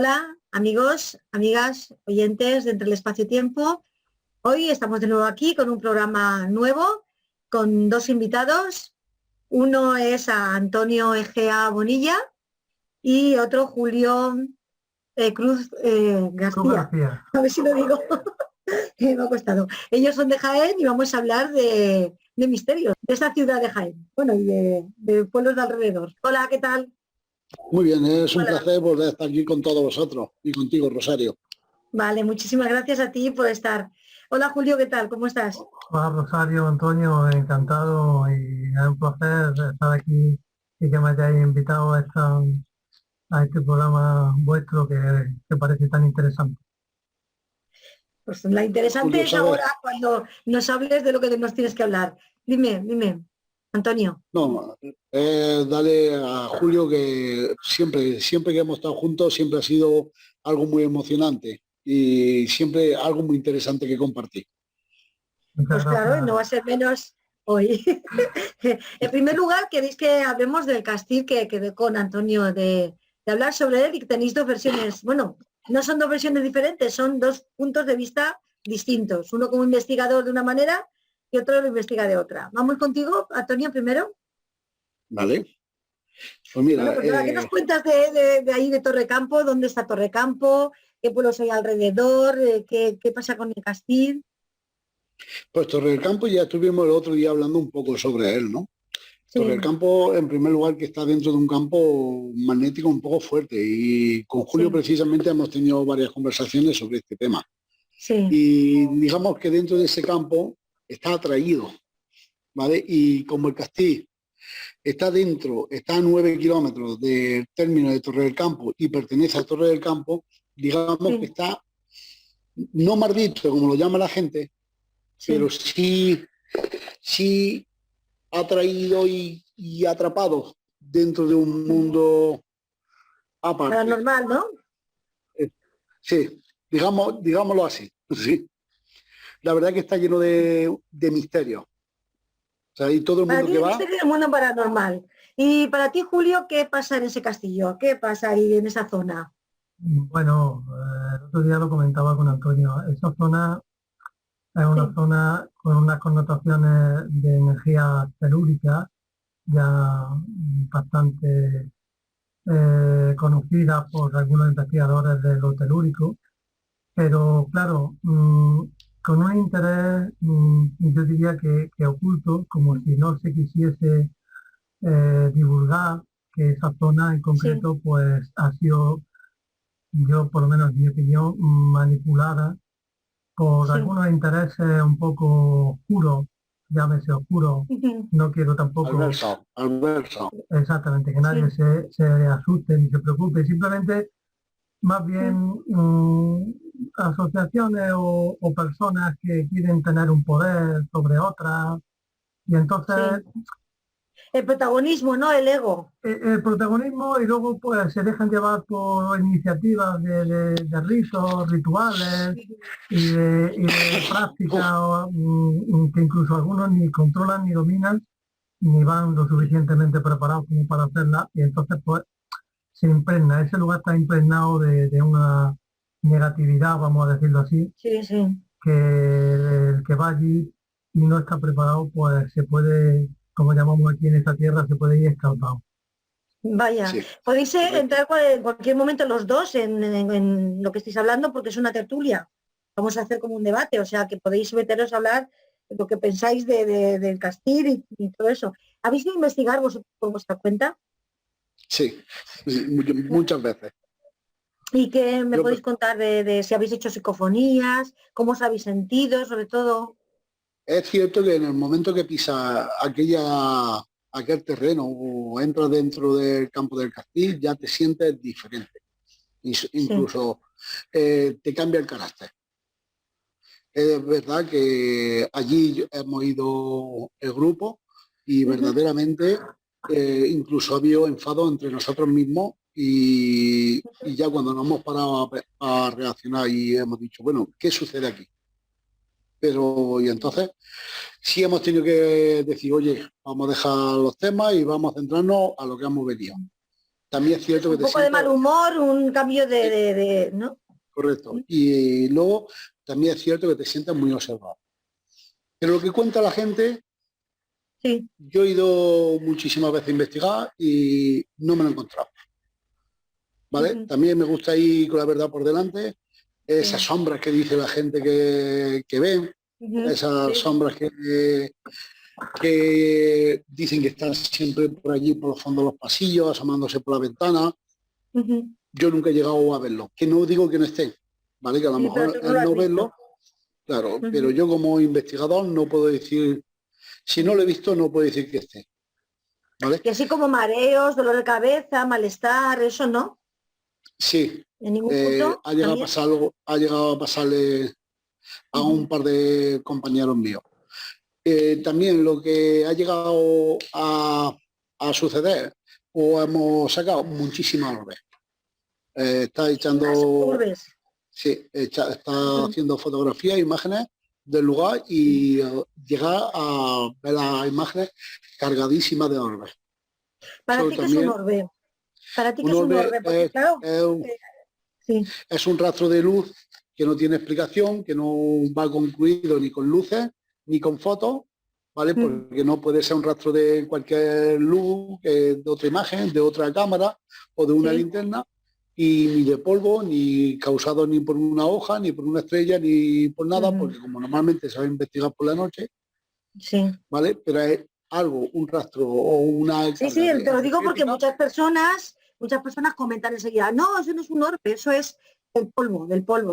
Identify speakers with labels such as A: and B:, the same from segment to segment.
A: Hola, amigos, amigas, oyentes de Entre el Espacio y Tiempo. Hoy estamos de nuevo aquí con un programa nuevo, con dos invitados. Uno es a Antonio Egea Bonilla y otro Julio Cruz García. A ver si lo digo. Me ha costado. Ellos son de Jaén y vamos a hablar de misterios, de esta ciudad de Jaén, bueno, y de pueblos de alrededor. Hola, ¿qué tal?
B: Muy bien, es un
A: Hola.
B: placer volver a estar aquí con todos vosotros y contigo, Rosario.
A: Vale, muchísimas gracias a ti por estar. Hola Julio, ¿qué tal? ¿Cómo estás?
C: Hola Rosario, Antonio, encantado y es un placer estar aquí y que me hayáis invitado a este programa vuestro que parece tan interesante.
A: Pues la interesante
B: Julio,
A: es
B: ¿sabes?
A: ahora cuando nos hables de lo que nos tienes que hablar. Dime, Antonio.
B: No, dale a Julio que siempre que hemos estado juntos siempre ha sido algo muy emocionante y siempre algo muy interesante que compartir.
C: Muchas
A: Pues claro,
C: gracias.
A: no va a ser menos hoy. En primer lugar, queréis que hablemos del castillo que quedé con Antonio de hablar sobre él y que tenéis dos versiones. Bueno, no son dos versiones diferentes, son dos puntos de vista distintos. Uno como investigador de una manera y otro lo investiga de otra. Vamos contigo, Antonio, primero.
B: ¿Vale? Pues mira,
A: Bueno, pues nada, ¿qué nos cuentas de ahí de Torrecampo? ¿Dónde está Torrecampo? ¿Qué pueblos hay alrededor? ¿Qué pasa con el castillo?
B: pues Torre del Campo ya estuvimos el otro día hablando un poco sobre él, ¿no?
A: Sí,
B: Torre del Campo, en primer lugar, que está dentro de un campo magnético un poco fuerte y con Julio
A: sí,
B: precisamente hemos tenido varias conversaciones sobre este tema.
A: sí,
B: Y digamos que dentro de ese campo está atraído, ¿vale? Y como el Castillo está a 9 kilómetros del término de Torre del Campo y pertenece a Torre del Campo, digamos que
A: sí,
B: está, no maldito como lo llama la gente, pero
A: sí.
B: sí atraído y atrapado dentro de un mundo aparte.
A: Paranormal, ¿no?
B: Sí, digámoslo así. Sí. La verdad que está lleno de misterios. O sea, y todo el
A: Para
B: mundo
A: ti
B: que
A: el
B: va,
A: misterio del mundo paranormal. Y para ti, Julio, ¿qué pasa en ese castillo? ¿Qué pasa ahí en esa zona?
C: Bueno, el otro día lo comentaba con Antonio, esa zona es una
A: Sí,
C: zona con unas connotaciones de energía telúrica ya bastante conocida por algunos investigadores de lo telúrico. Pero claro, con un interés, yo diría que oculto, como si no se quisiese divulgar que esa zona en
A: sí,
C: concreto pues ha sido, yo por lo menos en mi opinión, manipulada por
A: sí.
C: algunos intereses un poco oscuros, llámese oscuros, no quiero tampoco
B: Alverso.
C: exactamente que nadie
A: Sí,
C: se asuste ni se preocupe, simplemente más bien asociaciones o personas que quieren tener un poder sobre otras y entonces
A: sí. El protagonismo, ¿no? El ego.
C: el protagonismo y luego pues se dejan llevar por iniciativas de ritos, rituales y de prácticas que incluso algunos ni controlan ni dominan ni van lo suficientemente preparados como para hacerla y entonces pues se impregna, ese lugar está impregnado de una negatividad, vamos a decirlo así,
A: Sí, sí.
C: que el que va allí y no está preparado, pues se puede, como llamamos aquí en esta tierra, se puede ir escalpado.
A: Vaya.
B: Sí,
A: Podéis
B: correcto.
A: entrar en cualquier momento los dos en lo que estáis hablando porque es una tertulia. Vamos a hacer como un debate, o sea que podéis meteros a hablar de lo que pensáis del castillo y todo eso. ¿Habéis ido a investigar vosotros por vuestra cuenta?
B: Sí, sí, muchas veces.
A: ¿Y qué me
B: Yo,
A: podéis contar de si habéis hecho psicofonías, cómo os habéis sentido, sobre todo?
B: es cierto que en el momento que pisa aquel terreno o entras dentro del campo del Castillo, ya te sientes diferente.
A: Sí,
B: Incluso te cambia el carácter. Es verdad que allí hemos ido el grupo y
A: ujú,
B: verdaderamente incluso ha habido enfado entre nosotros mismos y ya cuando nos hemos parado a reaccionar y hemos dicho, bueno, ¿qué sucede aquí? Pero y entonces sí hemos tenido que decir, oye, vamos a dejar los temas y vamos a centrarnos a lo que hemos venido. también es cierto que
A: Un
B: te
A: poco de mal
B: sientas...
A: humor, un cambio ¿no?
B: Correcto. Y luego también es cierto que te sientas muy observado. Pero lo que cuenta la gente,
A: Sí.
B: yo he ido muchísimas veces a investigar y no me lo he encontrado. ¿Vale? También me gusta ir con la verdad por delante. Esas sombras que dice la gente que ven, esas sombras que dicen que están siempre por allí, por los fondos de los pasillos, asomándose por la ventana. Yo nunca he llegado a verlo. Que no digo que no estén, ¿vale? Que a lo mejor es no verlo, claro, pero yo como investigador no puedo decir, si no lo he visto, no puedo decir que esté. ¿Vale?
A: Y así como mareos, dolor de cabeza, malestar, eso no.
B: Sí.
A: ¿En ningún punto?
B: Ha llegado a pasar algo, ha llegado a pasarle a un par de compañeros míos. También lo que ha llegado a suceder, o hemos sacado muchísimas orbes. Está echando...
A: Urbes.
B: Sí, está haciendo fotografías, imágenes del lugar y llegar a ver las imágenes cargadísimas de orbes.
A: ¿Para ti qué es un orbe? ¿Para ti qué es un orbe? Porque, claro,
B: es un rastro de luz que no tiene explicación, que no va concluido ni con luces ni con fotos, ¿vale? Porque no puede ser un rastro de cualquier luz, de otra imagen, de otra cámara o de una linterna, y ni de polvo, ni causado ni por una hoja, ni por una estrella, ni por nada, porque como normalmente se va a investigar por la noche, ¿vale? Pero es algo, un rastro o una...
A: Sí, te lo digo porque muchas personas comentan enseguida, no, eso no es un orbe, eso es del polvo,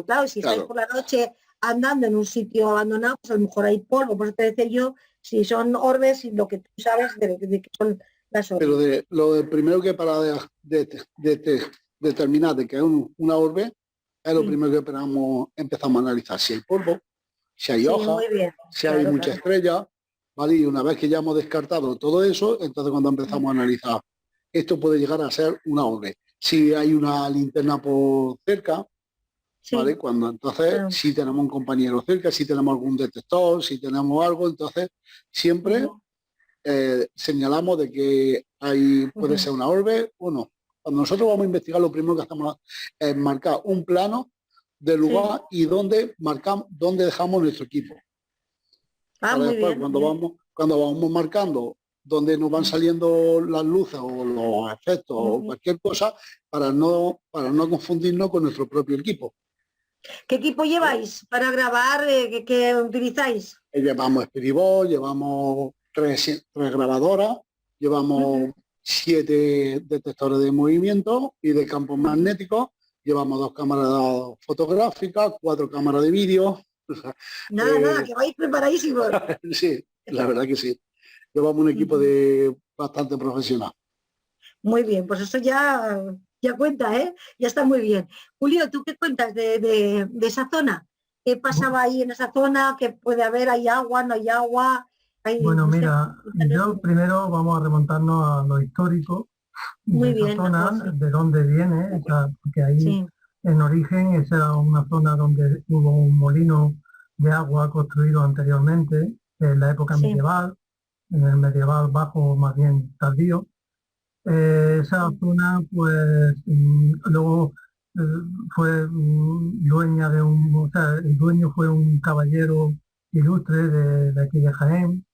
A: claro, y si estáis por la noche andando en un sitio abandonado, pues a lo mejor hay polvo, por eso te decía yo, si son orbes y lo que tú sabes de que son las orbes.
B: Pero lo primero que para determinar de que es una orbe, es lo primero que empezamos a analizar, si hay polvo, si hay hojas, si hay mucha estrella, ¿vale? Y una vez que ya hemos descartado todo eso, entonces cuando empezamos a analizar, esto puede llegar a ser una orbe. Si hay una linterna por cerca, ¿vale? Cuando entonces si tenemos un compañero cerca, si tenemos algún detector, si tenemos algo, entonces siempre señalamos de que puede ser una orbe o no. Cuando nosotros vamos a investigar, lo primero que hacemos es marcar un plano del lugar y dónde dejamos nuestro equipo.
A: Muy
B: después,
A: bien,
B: cuando vamos marcando dónde nos van saliendo las luces o los efectos o cualquier cosa, para no confundirnos con nuestro propio equipo.
A: ¿Qué equipo lleváis para grabar? ¿Qué utilizáis?
B: Llevamos Spiriball, llevamos tres grabadoras, llevamos 7 detectores de movimiento y de campos magnéticos, llevamos 2 cámaras fotográficas, 4 cámaras de vídeo.
A: Nada, que vais preparadísimos.
B: Sí, la verdad que sí. Llevamos un equipo bastante profesional.
A: Muy bien, pues eso ya cuenta, ¿eh? Ya está muy bien. Julio, ¿tú qué cuentas de esa zona? ¿Qué pasaba ahí en esa zona? ¿Qué puede haber? ¿Hay agua? ¿No hay agua?
C: Bueno, mira, yo primero vamos a remontarnos a lo histórico de esa zona, de dónde viene, porque ahí en origen esa era una zona donde hubo un molino de agua construido anteriormente, en la época medieval, en el medieval bajo, más bien tardío. Esa zona, pues, luego fue dueña de o sea, el dueño fue un caballero ilustre de aquí de Jaén,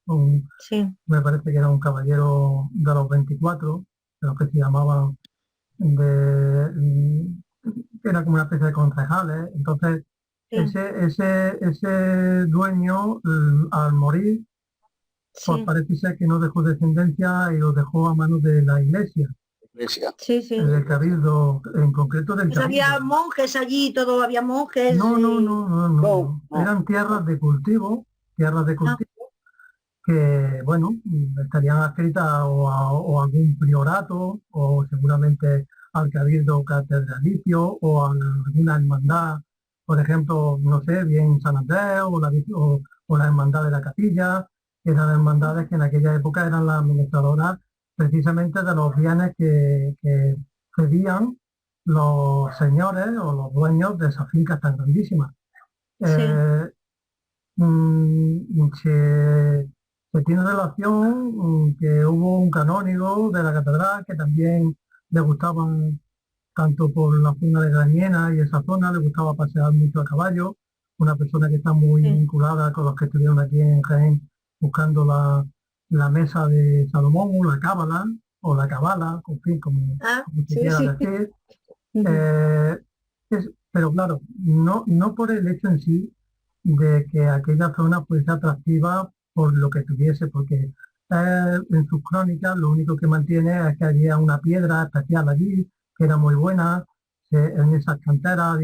C: me parece que era un caballero de los 24, de los que se llamaban era como una especie de concejales. Entonces, ese dueño, al morir, pues parece ser que no dejó descendencia y lo dejó a manos de la iglesia. Del cabildo, en concreto del cabildo.
A: ¿Había monjes allí, todo había monjes?
C: No. Eran tierras de cultivo, que, bueno, estarían adscritas o a algún priorato, o seguramente al cabildo catedralicio, o a alguna hermandad, por ejemplo, no sé, bien San Andrés, o la hermandad de la capilla. Eran hermandades que en aquella época eran las administradoras precisamente de los bienes que cedían los señores o los dueños de esas fincas tan grandísimas. Se tiene relación que hubo un canónigo de la catedral que también le gustaban, tanto por la zona de Grañena y esa zona, le gustaba pasear mucho a caballo, una persona que está muy
A: Sí.
C: vinculada con los que estuvieron aquí en Jaén buscando la mesa de Salomón, o la cábala, o la cabala, en fin, como se
A: Sí,
C: quiera
A: sí.
C: decir.
A: Ujú.
C: Pero claro, no por el hecho en sí de que aquella zona fuese atractiva por lo que tuviese, porque en sus crónicas lo único que mantiene es que había una piedra especial allí, que era muy buena, en esas canteras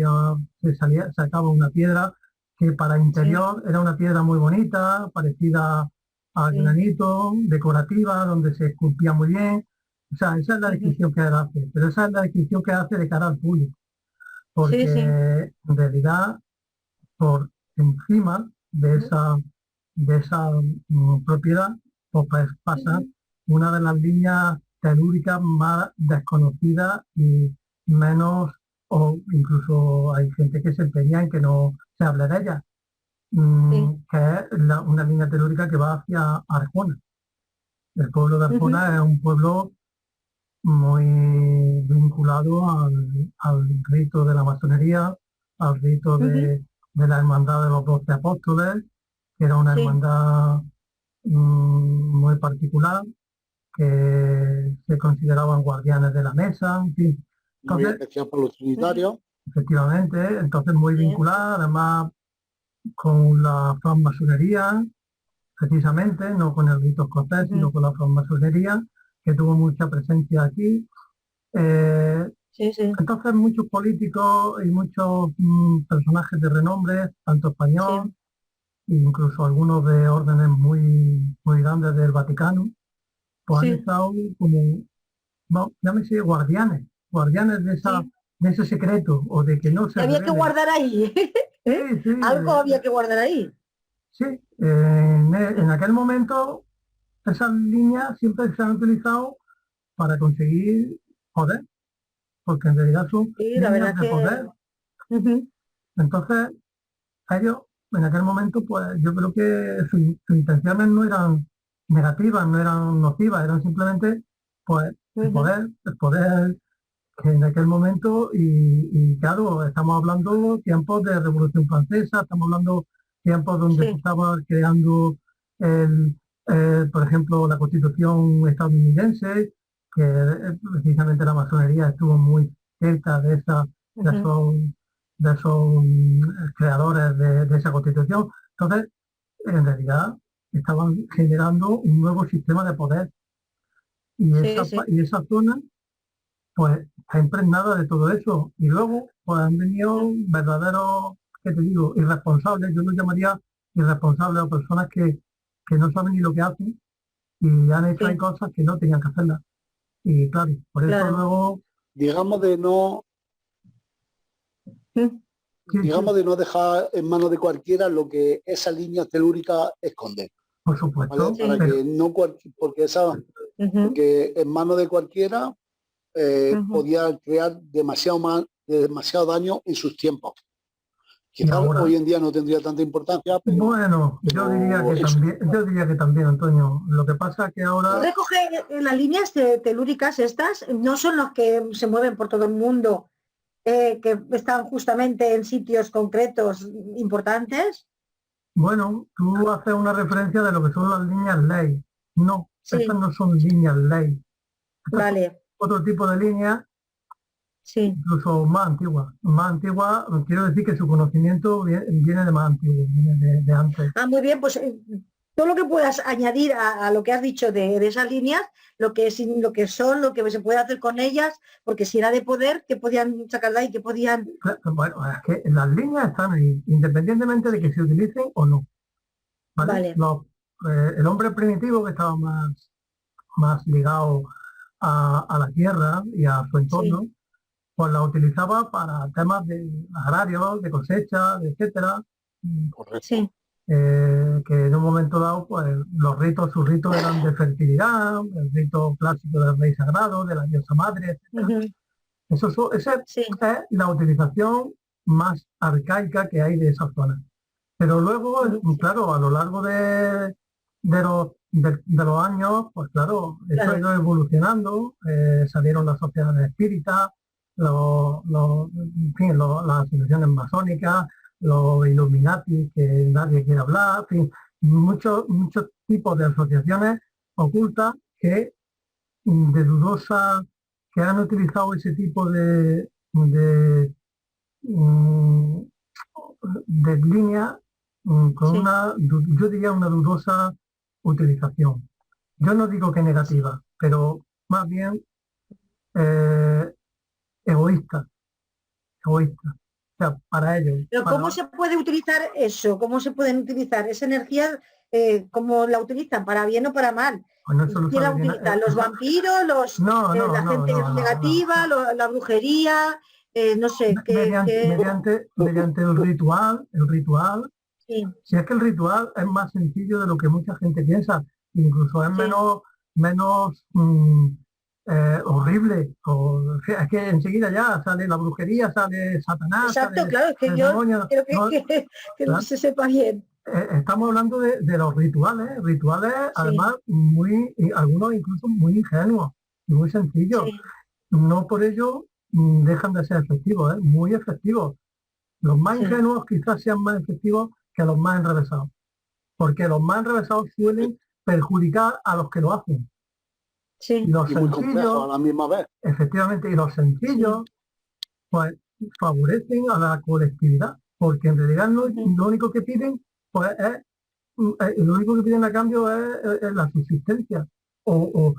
C: sacaba una piedra que para
A: Sí,
C: interior era una piedra muy bonita, parecida al
A: sí.
C: granito, decorativa, donde se esculpía muy bien. O sea, esa es la
A: Ujú.
C: descripción que él hace, pero esa es la descripción que hace de cara al público,
A: Sí,
C: porque
A: sí.
C: en realidad por encima
A: Ujú.
C: de esa propiedad pues pasa
A: Ujú.
C: una de las líneas telúricas más desconocidas y menos, o incluso hay gente que se empeña en que no se hable de ella,
A: Sí.
C: que es una línea telúrica que va hacia Arjona. El pueblo de
A: Ujú.
C: Arjona es un pueblo muy vinculado al rito de la masonería, al rito
A: Ujú.
C: de la hermandad de los 12 apóstoles, que era una
A: Sí.
C: hermandad muy particular, que se consideraban guardianes de la mesa, en fin.
B: muy
C: Entonces,
B: especial para los
A: Ujú.
B: trinitarios.
C: efectivamente, entonces muy
A: Bien.
C: vinculada, además con la francmasonería, precisamente, no con el rito escocés, sino
A: Ujú.
C: con la francmasonería, que tuvo mucha presencia aquí. Eh,
A: Sí, sí.
C: Entonces muchos políticos y muchos personajes de renombre, tanto español,
A: Sí.
C: e incluso algunos de órdenes muy grandes del Vaticano, pues han
A: Sí.
C: estado como, no, llámese guardianes
A: Sí.
C: de ese secreto, o de que no
A: ¿Qué
C: se
A: había que
C: revele.
A: guardar ahí?
C: Sí,
A: ¿Eh?
C: sí,
A: Algo había que guardar ahí.
C: sí. En aquel momento esas líneas siempre se han utilizado para conseguir poder, porque en realidad son
A: Sí, la verdad
C: líneas
A: es
C: de
A: que...
C: poder.
A: Ujú.
C: Entonces, ellos, en aquel momento, pues yo creo que sus intenciones no eran negativas, no eran nocivas, eran simplemente, pues,
A: Ujú.
C: el poder que en aquel momento, y claro, estamos hablando tiempos de Revolución Francesa, estamos hablando tiempos donde se
A: Sí.
C: estaba creando, el, por ejemplo, la Constitución estadounidense, que precisamente la masonería estuvo muy cerca de
A: Ujú.
C: esos, de esos creadores de esa Constitución. Entonces, en realidad, estaban generando un nuevo sistema de poder,
A: Sí, sí.
C: y esa zona pues está impregnada de todo eso. Y luego, pues han venido
A: Ujú.
C: verdaderos, ¿qué te digo?, irresponsables, yo los llamaría irresponsables, o personas que no saben ni lo que hacen y han hecho ahí
A: Sí,
C: cosas que no tenían que hacerlas. Y claro, por eso
A: claro.
C: luego,
B: Digamos de no,
A: Mm.
C: sí, sí,
B: digamos de no dejar en manos de cualquiera lo que esa línea telúrica esconde,
C: por
B: ¿vale?
C: supuesto,
B: Para
A: Sí.
B: que no
A: Ujú.
B: porque en manos de cualquiera
A: Ujú.
B: podía crear demasiado daño en sus tiempos.
C: y
B: Quizás
C: ahora,
B: hoy en día no tendría tanta importancia,
C: bueno,
B: pero eso.
C: yo diría que también, Antonio, lo que pasa es que ahora,
A: Recoge las líneas telúricas estas, no son los que se mueven por todo el mundo, que están justamente en sitios concretos importantes.
C: bueno, tú haces una referencia de lo que son las líneas ley. No, estas
A: Sí,
C: no son líneas ley. Estas son
A: vale,
C: otro tipo de líneas,
A: sí.
C: incluso más antigua. Más antigua, quiero decir que su conocimiento viene de más antiguo, viene de antes.
A: Ah, muy bien, pues todo lo que puedas añadir a lo que has dicho de esas líneas, lo que son, lo que se puede hacer con ellas, porque si era de poder, que podían sacar de ahí, que podían...
C: Bueno, es que las líneas están ahí, independientemente de que se utilicen o no, ¿vale?
A: Vale,
C: El hombre primitivo que estaba más ligado a la tierra y a su
A: sí,
C: entorno, pues la utilizaba para temas de agrarios, de cosecha, etcétera.
B: Correcto.
A: sí.
C: Que en un momento dado, pues sus ritos eran de fertilidad, el rito clásico del rey sagrado, de la diosa madre, etcétera.
A: Ujú.
C: Esa
A: Sí,
C: es la utilización más arcaica que hay de esa zona. Pero luego,
A: ujú.
C: claro, a lo largo de de los años, pues claro, esto
A: Claro.
C: ha ido evolucionando, salieron las sociedades espíritas, en fin, las asociaciones masónicas, los Illuminati, que nadie quiere hablar, en fin, muchos tipos de asociaciones ocultas que de dudosa, que han utilizado ese tipo mm, de línea con
A: Sí.
C: yo diría una dudosa utilización. Yo no digo que negativa, pero más bien eh, egoísta, egoísta. O sea, para ellos,
A: Pero ¿cómo se puede utilizar eso? ¿Cómo se pueden utilizar esa energía? ¿Cómo la utilizan? ¿Para bien o para mal?
C: pues no se lo
A: ¿Quién la
C: sabe bien.
A: utiliza? ¿Los vampiros?
C: No, no,
A: ¿La
C: no,
A: gente
C: no, no, no.
A: negativa? ¿La brujería? No sé,
C: Mediante el ritual,
A: Sí,
C: si es que el ritual es más sencillo de lo que mucha gente piensa, incluso es
A: sí.
C: menos horrible. Es que enseguida ya sale la brujería, sale Satanás,
A: Exacto,
C: sale
A: claro, es que
C: el
A: yo
C: demonio.
A: quiero
C: ¿No?
A: que
C: ¿Verdad?
A: se sepa bien.
C: Estamos hablando de los rituales
A: Sí,
C: además algunos incluso muy ingenuos y muy sencillos.
A: sí,
C: No por ello dejan de ser efectivos, muy efectivos. Los más
A: sí,
C: ingenuos quizás sean más efectivos que los más enrevesados, porque los más enrevesados suelen perjudicar a los que lo hacen. Y
A: sí,
C: los
B: Y muy complejo a
C: sencillos,
B: la misma vez.
C: efectivamente, y los
A: sí.
C: sencillos, pues favorecen a la colectividad, porque en realidad
A: Ujú.
C: lo único que piden, pues lo único que piden a cambio es la subsistencia o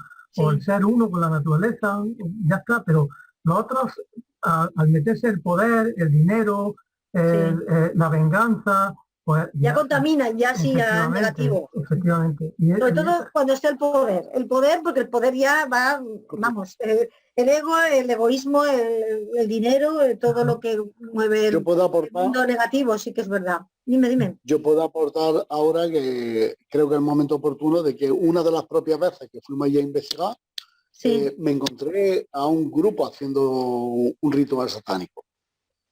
C: el
A: Sí,
C: ser uno con la naturaleza, ya está, pero los otros, al meterse el poder, el dinero,
A: sí.
C: la venganza, pues
A: Ya
C: ya,
A: contaminan, ya sí, ya
C: efectivamente,
A: negativo.
C: efectivamente.
A: Sobre todo cuando está el poder, porque el poder ya va,
B: Correcto.
A: vamos, el ego, el egoísmo, el dinero, todo lo que mueve
B: Yo puedo
A: el
B: aportar,
A: mundo negativo, sí que es verdad. Dime, dime.
B: yo puedo aportar ahora que creo que es el momento oportuno de que una de las propias veces que fuimos allí a investigar,
A: Sí,
B: me encontré a un grupo haciendo un ritual satánico.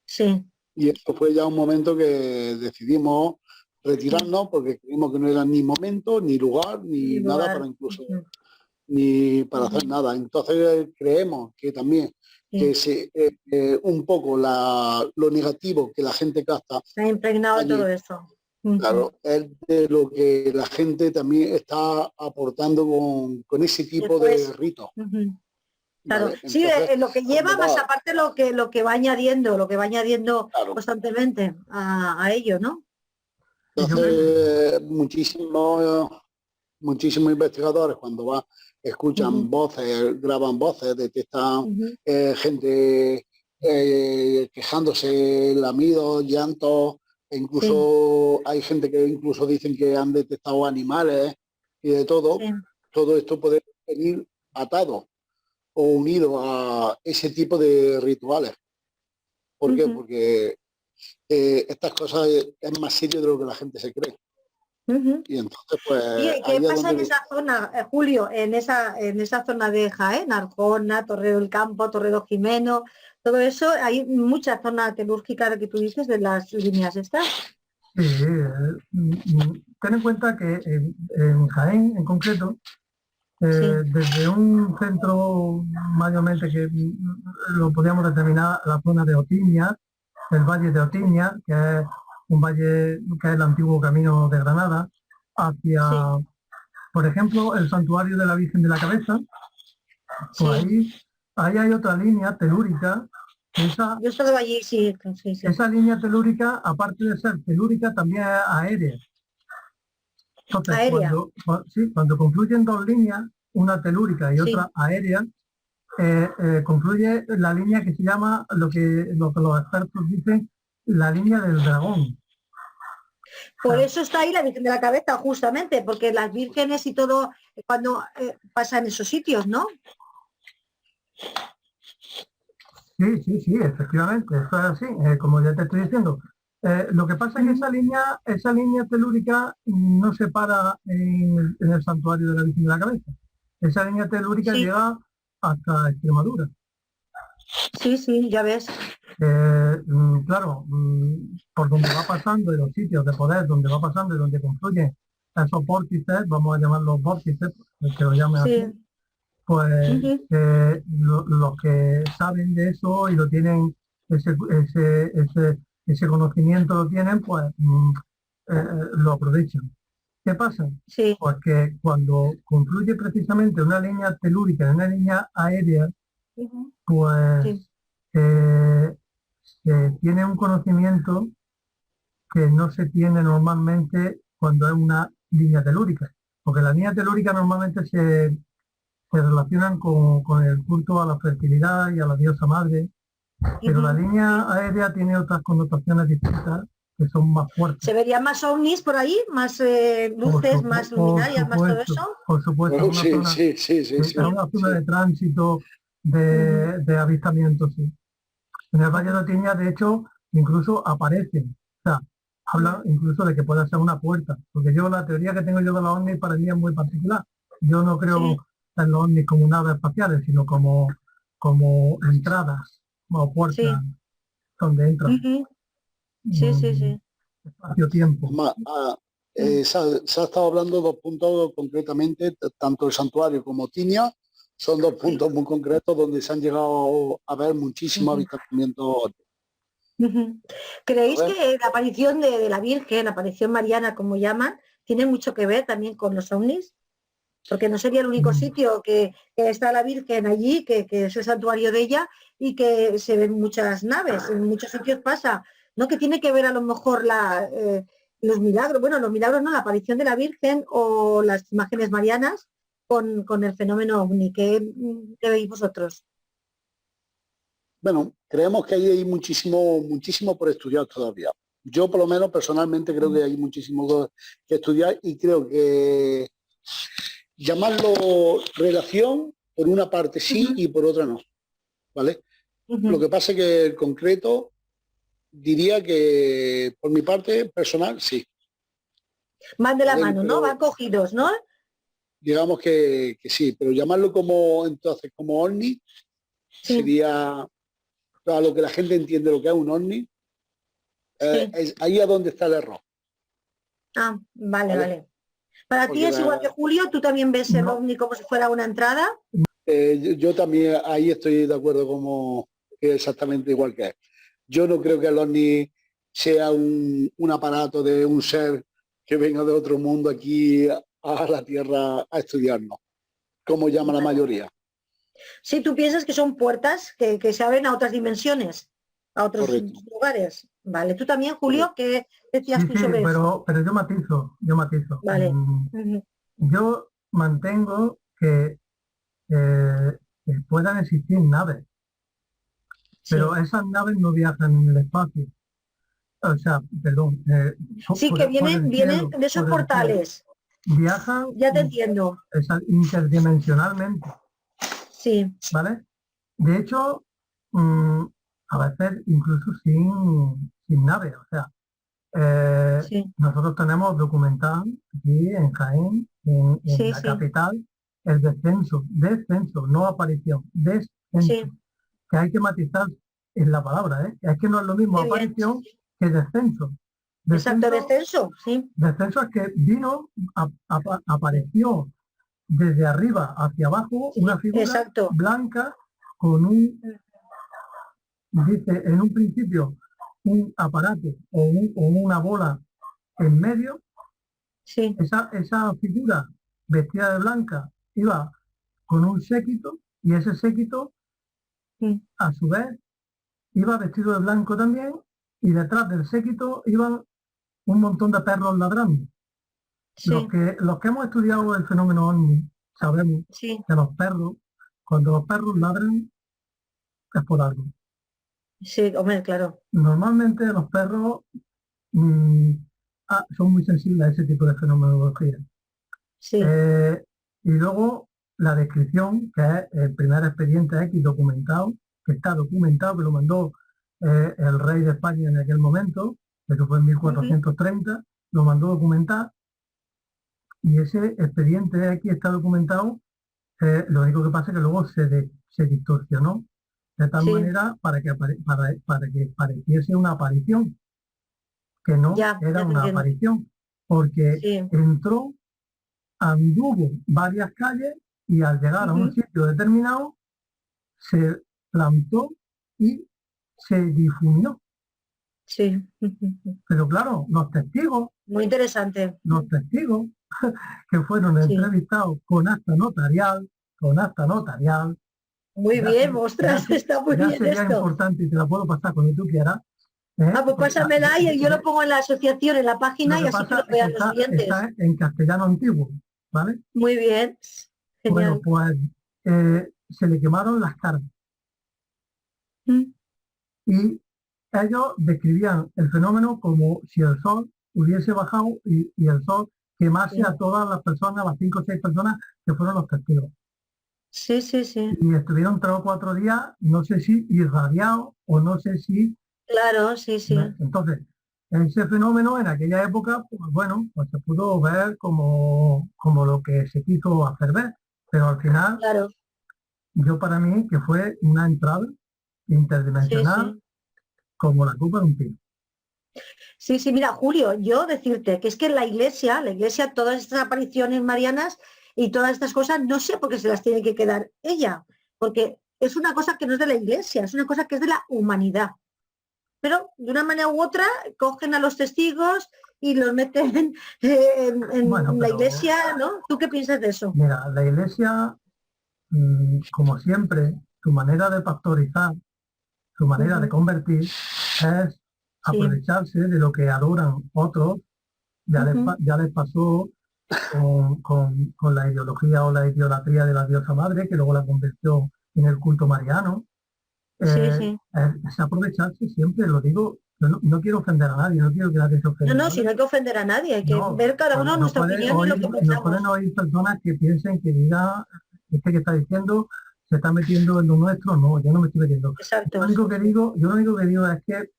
A: sí,
B: Y esto fue ya un momento que decidimos
A: sí.
B: retirarnos porque creímos que no era ni momento, ni lugar,
A: Mi
B: ni nada para
A: lugar.
B: incluso,
A: Ujú,
B: ni para hacer
A: ujú,
B: nada. Entonces creemos que también
A: sí.
B: un poco lo negativo que la gente capta
A: Se ha impregnado todo
B: allí,
A: eso. Ujú.
B: claro, es de lo que la gente también está aportando con ese tipo de
A: Después,
B: ritos.
A: ujú. Claro,
B: ¿Vale?
A: sí,
B: Entonces,
A: lo que
B: cuando
A: lleva más
B: va,
A: aparte lo que va añadiendo,
B: claro,
A: constantemente a ello, ¿no?
C: y yo creo,
B: entonces muchísimos investigadores cuando escuchan
A: Ujú,
B: voces, graban voces, detectan
A: ujú,
B: gente quejándose, lamidos, llantos, e
A: sí,
B: incluso hay gente que incluso dicen que han detectado animales y de todo.
A: sí.
B: Todo esto puede venir atado o unido a ese tipo de rituales. ¿Por qué?
A: Ujú,
B: Porque estas cosas es más serio de lo que la gente se cree.
A: ujú.
B: Y entonces, pues
A: ¿Y qué
B: ahí es
A: pasa en
B: donde
A: esa zona, Julio, en esa zona de Jaén, Arjona, Torreo del Campo, Torreo Jimeno, todo eso? Hay mucha zona telúrgica que tú dices de las líneas estas.
C: sí, ten en cuenta que en Jaén en concreto,
A: Sí,
C: desde un centro mayormente que lo podríamos determinar la zona de Otiña, el valle de
A: sí,
C: Otiña, que es un valle que es el antiguo camino de Granada, hacia,
A: sí,
C: por ejemplo, el santuario de la Virgen de la Cabeza, pues
A: sí.
C: ahí hay otra línea telúrica, que
A: Yo he estado allí, sí, sí, sí.
C: esa línea telúrica, aparte de ser telúrica, también es aérea. Entonces,
A: Aérea,
C: sí, cuando confluyen dos líneas, una telúrica y
A: sí.
C: otra aérea, confluye la línea que se llama lo que los expertos dicen la línea del dragón. O
A: Por
C: sea,
A: eso está ahí la Virgen de la Cabeza, justamente, porque las vírgenes y todo, cuando pasan esos sitios, ¿no?
C: sí, sí, sí, efectivamente, eso es así, como ya te estoy diciendo. Lo que pasa es que
A: Ujú.
C: esa línea telúrica no se para en el santuario de la Virgen de la Cabeza. Esa línea telúrica
A: Sí,
C: llega hasta Extremadura.
A: sí, sí, ya ves.
C: Claro, por donde va pasando, en los sitios de poder, donde va pasando y donde confluye esos vórtices, vamos a llamarlos vórtices, el que lo llamen
A: Sí.
C: así, pues
A: Ujú.
C: los que saben de eso y lo tienen, ese conocimiento lo tienen, pues lo aprovechan. ¿Qué pasa?
A: Sí.
C: Pues que cuando confluye precisamente una línea telúrica en una línea aérea,
A: Ujú.
C: pues
A: Sí.
C: se tiene un conocimiento que no se tiene normalmente cuando es una línea telúrica, porque las líneas telúricas normalmente se relacionan con el culto a la fertilidad y a la diosa madre, pero la
A: Ujú.
C: línea aérea tiene otras connotaciones distintas que son más fuertes.
A: ¿Se verían más ovnis por ahí? ¿Más luces, más luminarias, más todo eso?
C: Por supuesto,
B: Bueno,
C: es una
B: sí,
C: zona,
B: sí, sí, sí,
C: es
B: sí,
C: una zona
B: sí.
C: de tránsito,
A: Ujú.
C: de avistamiento, sí. En el Valle de Otiña, de hecho, incluso aparecen, o sea, hablan incluso de que puede ser una puerta, porque yo la teoría que tengo yo de los ovnis para mí es muy particular. Yo no
A: Sí.
C: creo en los ovnis como naves espaciales, sino como entradas o puertas
A: Sí.
C: donde entran
A: Ujú. Sí, sí, sí.
C: espacio-tiempo.
B: Además,
A: Mm.
B: se ha estado hablando dos puntos concretamente, tanto el santuario como Tinia, son dos puntos muy concretos donde se han llegado a ver muchísimos
A: Ujú.
B: avistamientos.
A: Ujú. ¿Creéis
B: ¿Sabes?
A: que la aparición de la Virgen, la aparición mariana, como llaman, tiene mucho que ver también con los ovnis? Porque no sería el único
C: Mm,
A: sitio que está la Virgen allí, que es el santuario de ella y que se ven muchas naves, en muchos sitios pasa, ¿no? Que tiene que ver a lo mejor los milagros, bueno, los milagros no, la aparición de la Virgen o las imágenes marianas con el fenómeno ovni. ¿Qué veis vosotros?
B: Bueno, creemos que ahí hay muchísimo, muchísimo por estudiar todavía. Yo por lo menos personalmente creo que hay muchísimo que estudiar y creo que llamarlo relación, por una parte sí
A: Ujú.
B: y por otra no, ¿vale? Lo
A: Ujú.
B: que pasa es que el concreto diría que por mi parte personal sí,
A: Van de la
B: ¿vale?
A: mano, ¿no? Van
B: Pero
A: cogidos, ¿no?
B: digamos que sí, pero llamarlo como entonces como ovni
A: Sí,
B: sería a lo que la gente entiende lo que es un ovni,
A: sí.
B: es ahí a donde está el error,
A: Ah, vale,
B: ¿vale?
A: vale. Para ti
B: Porque
A: es igual que Julio, tú también ves el
C: No,
A: ovni como si fuera una entrada.
B: yo también ahí estoy de acuerdo como que exactamente igual que él. Yo no creo que el ovni sea un aparato de un ser que venga de otro mundo aquí a la Tierra a estudiarnos, como llama la
A: Vale.
B: mayoría.
A: Sí, tú piensas que son puertas que se abren a otras dimensiones, a otros
B: Correcto,
A: lugares. Vale. ¿Tú también, Julio?
B: correcto.
A: ¿Qué
C: sí,
A: decías tú
C: sí,
A: sobre eso?
C: pero yo matizo, yo matizo.
A: Vale. Ujú.
C: Yo mantengo que puedan existir naves, pero
A: Sí.
C: esas naves no viajan en el espacio. O sea, perdón,
A: Sí, que vienen de esos
C: por el cielo.
A: portales.
C: Viajan
A: Ya te entiendo.
C: interdimensionalmente,
A: Sí,
C: ¿vale? De hecho, mm, a veces incluso sin nave. O sea,
A: sí,
C: nosotros tenemos documentado aquí en Jaén, en
A: sí,
C: la
A: sí,
C: capital, el descenso, no aparición, descenso,
A: sí.
C: que hay que matizar en la palabra, ¿eh? Es que no es lo mismo
A: Qué bien.
C: aparición que descenso.
A: Exacto,
C: Descenso,
A: descenso, sí.
C: descenso es que vino, apareció desde arriba hacia abajo una
A: Sí,
C: figura
A: exacto.
C: blanca con dice, en un principio, un aparato o una bola en medio.
A: Sí,
C: Esa figura vestida de blanca iba con un séquito y ese séquito,
A: mm,
C: a su vez, iba vestido de blanco también y detrás del séquito iban un montón de perros ladrando.
A: sí,
C: Los que hemos estudiado el fenómeno OVNI sabemos
A: sí,
C: que los perros, cuando los perros ladran, es por algo.
A: sí, hombre, claro.
C: Normalmente los perros mm, son muy sensibles a ese tipo de fenomenología.
A: Sí.
C: Y luego la descripción, que es el primer expediente X documentado, que está documentado, que lo mandó el rey de España en aquel momento, eso fue en
A: Ujú.
C: 1430, lo mandó documentar, y ese expediente X está documentado. Lo único que pasa es que luego se distorsionó de tal
A: Sí,
C: manera para que pareciese una aparición, que no
A: ya
C: era
A: te
C: una
A: entiendo.
C: aparición. porque
A: sí.
C: entró, anduvo varias calles y al llegar a un sitio determinado se plantó y se difuminó.
A: Sí.
C: Pero claro,
A: Muy interesante.
C: los testigos que fueron
A: Sí.
C: entrevistados con acta notarial,
A: Muy
C: ya
A: bien,
C: se-
A: ostras,
C: ya,
A: está muy
C: ya
A: bien
C: sería
A: esto.
C: importante y te la puedo pasar cuando tú quieras.
A: Ah, pues
C: Porque,
A: pásamela y yo lo pongo en la asociación, en la
C: lo
A: página y
C: que
A: así que lo
C: pasa es que
A: vean los oyentes.
C: está en castellano antiguo, ¿vale?
A: Muy bien,
C: Bueno,
A: genial.
C: pues se le quemaron las caras
A: Mm,
C: y ellos describían el fenómeno como si el sol hubiese bajado y el sol quemase
A: Sí,
C: a todas las personas, las 5 o 6 personas que fueron los testigos.
A: sí, sí, sí.
C: Y estuvieron 3 o 4 días, no sé si irradiados o no sé si...
A: Claro, sí, sí.
C: Entonces, ese fenómeno en aquella época, pues bueno, pues se pudo ver como lo que se quiso hacer ver, pero al final,
A: Claro,
C: yo para mí, que fue una entrada
A: sí,
C: interdimensional
A: sí.
C: como la copa de un pino.
A: Sí, sí, mira, Julio, yo decirte que es que la iglesia, todas estas apariciones marianas y todas estas cosas, no sé por qué se las tiene que quedar ella, porque es una cosa que no es de la iglesia, es una cosa que es de la humanidad. Pero de una manera u otra cogen a los testigos y los meten
C: Bueno,
A: en la
C: pero
A: iglesia, ¿no? ¿Tú qué piensas de eso?
C: mira, la iglesia, como siempre, su manera de pastorizar, su manera de
A: Ujú,
C: convertir, es
A: sí,
C: aprovecharse de lo que adoran otros.
A: ujú,
C: Ya les pasó con la ideología o la idolatría de la diosa madre, que luego la convirtió en el culto mariano.
A: sí, sí.
C: Es aprovecharse siempre, lo digo, yo no quiero ofender a nadie, no quiero que nadie se
A: No,
C: ofenda,
A: no, si
C: ¿vale?
A: no hay que ofender a nadie, hay que
C: No,
A: ver cada uno
C: no
A: nuestra
C: puede
A: opinión y lo
C: oír,
A: que
C: no pueden
A: pensamos.
C: oír personas que piensen que diga, este que está diciendo se está metiendo en lo nuestro, no, yo no me estoy metiendo.
A: Exacto, sí, sí.
C: Yo lo único que digo es que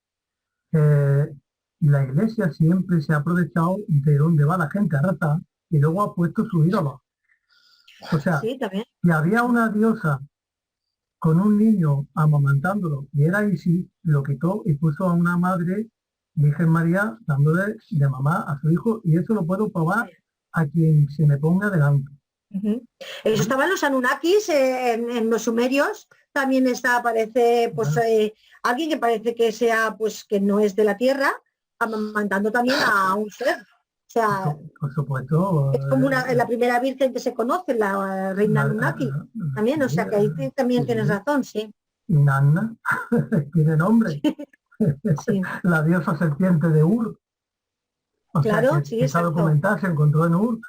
C: eh, la iglesia siempre se ha aprovechado de dónde va la gente a rezar y luego ha puesto su ídolo. O sea,
A: Sí, también.
C: si había una diosa con un niño amamantándolo y era Isis, lo quitó y puso a una madre, Virgen María, dándole de mamá a su hijo, y eso lo puedo probar a quien se me ponga delante.
A: Ujú. Eso
C: ¿Vale?
A: estaban los Anunnakis en los sumerios, también está, aparece pues
C: Bueno,
A: alguien que parece que sea pues que no es de la tierra, amamantando también a un ser. O sea,
C: por supuesto,
A: es como la primera virgen que se conoce, la reina Anunnaki. También, o
C: sí,
A: sea que ahí también tienes
C: sí,
A: razón, sí.
C: Inanna tiene nombre,
A: Sí,
C: la diosa serpiente de Ur, o sea
A: claro, sí,
C: que esa
A: exacto.
C: documental se encontró en Ur.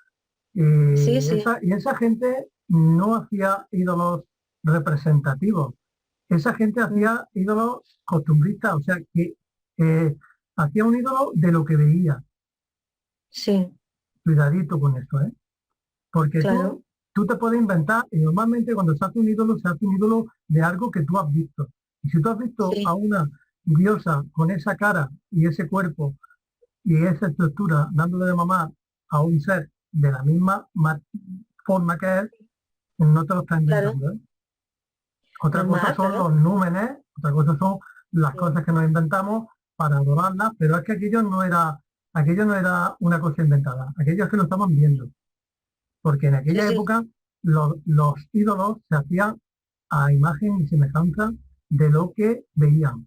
A: Sí, sí,
C: Y esa gente no hacía ídolos representativos, esa gente
A: mm,
C: hacía ídolos costumbristas, o sea, que hacía un ídolo de lo que veía.
A: sí,
C: Cuidadito con esto, ¿eh? Porque
A: claro.
C: tú te puedes inventar, y normalmente cuando se hace un ídolo, se hace un ídolo de algo que tú has visto. Y si tú has visto a
A: Sí,
C: una diosa con esa cara y ese cuerpo y esa estructura dándole de mamá a un ser de la misma forma que él, no te lo estás
A: claro.
C: inventando, ¿eh? Otra cosa
A: Normal,
C: son
A: claro.
C: los númenes, otra cosa son las
A: Sí,
C: cosas que nos inventamos para adorarlas, pero es que aquello no era una cosa inventada, aquello es que lo estaban viendo, porque en
A: sí,
C: aquella
A: sí,
C: época los ídolos se hacían a imagen y semejanza de lo que veían.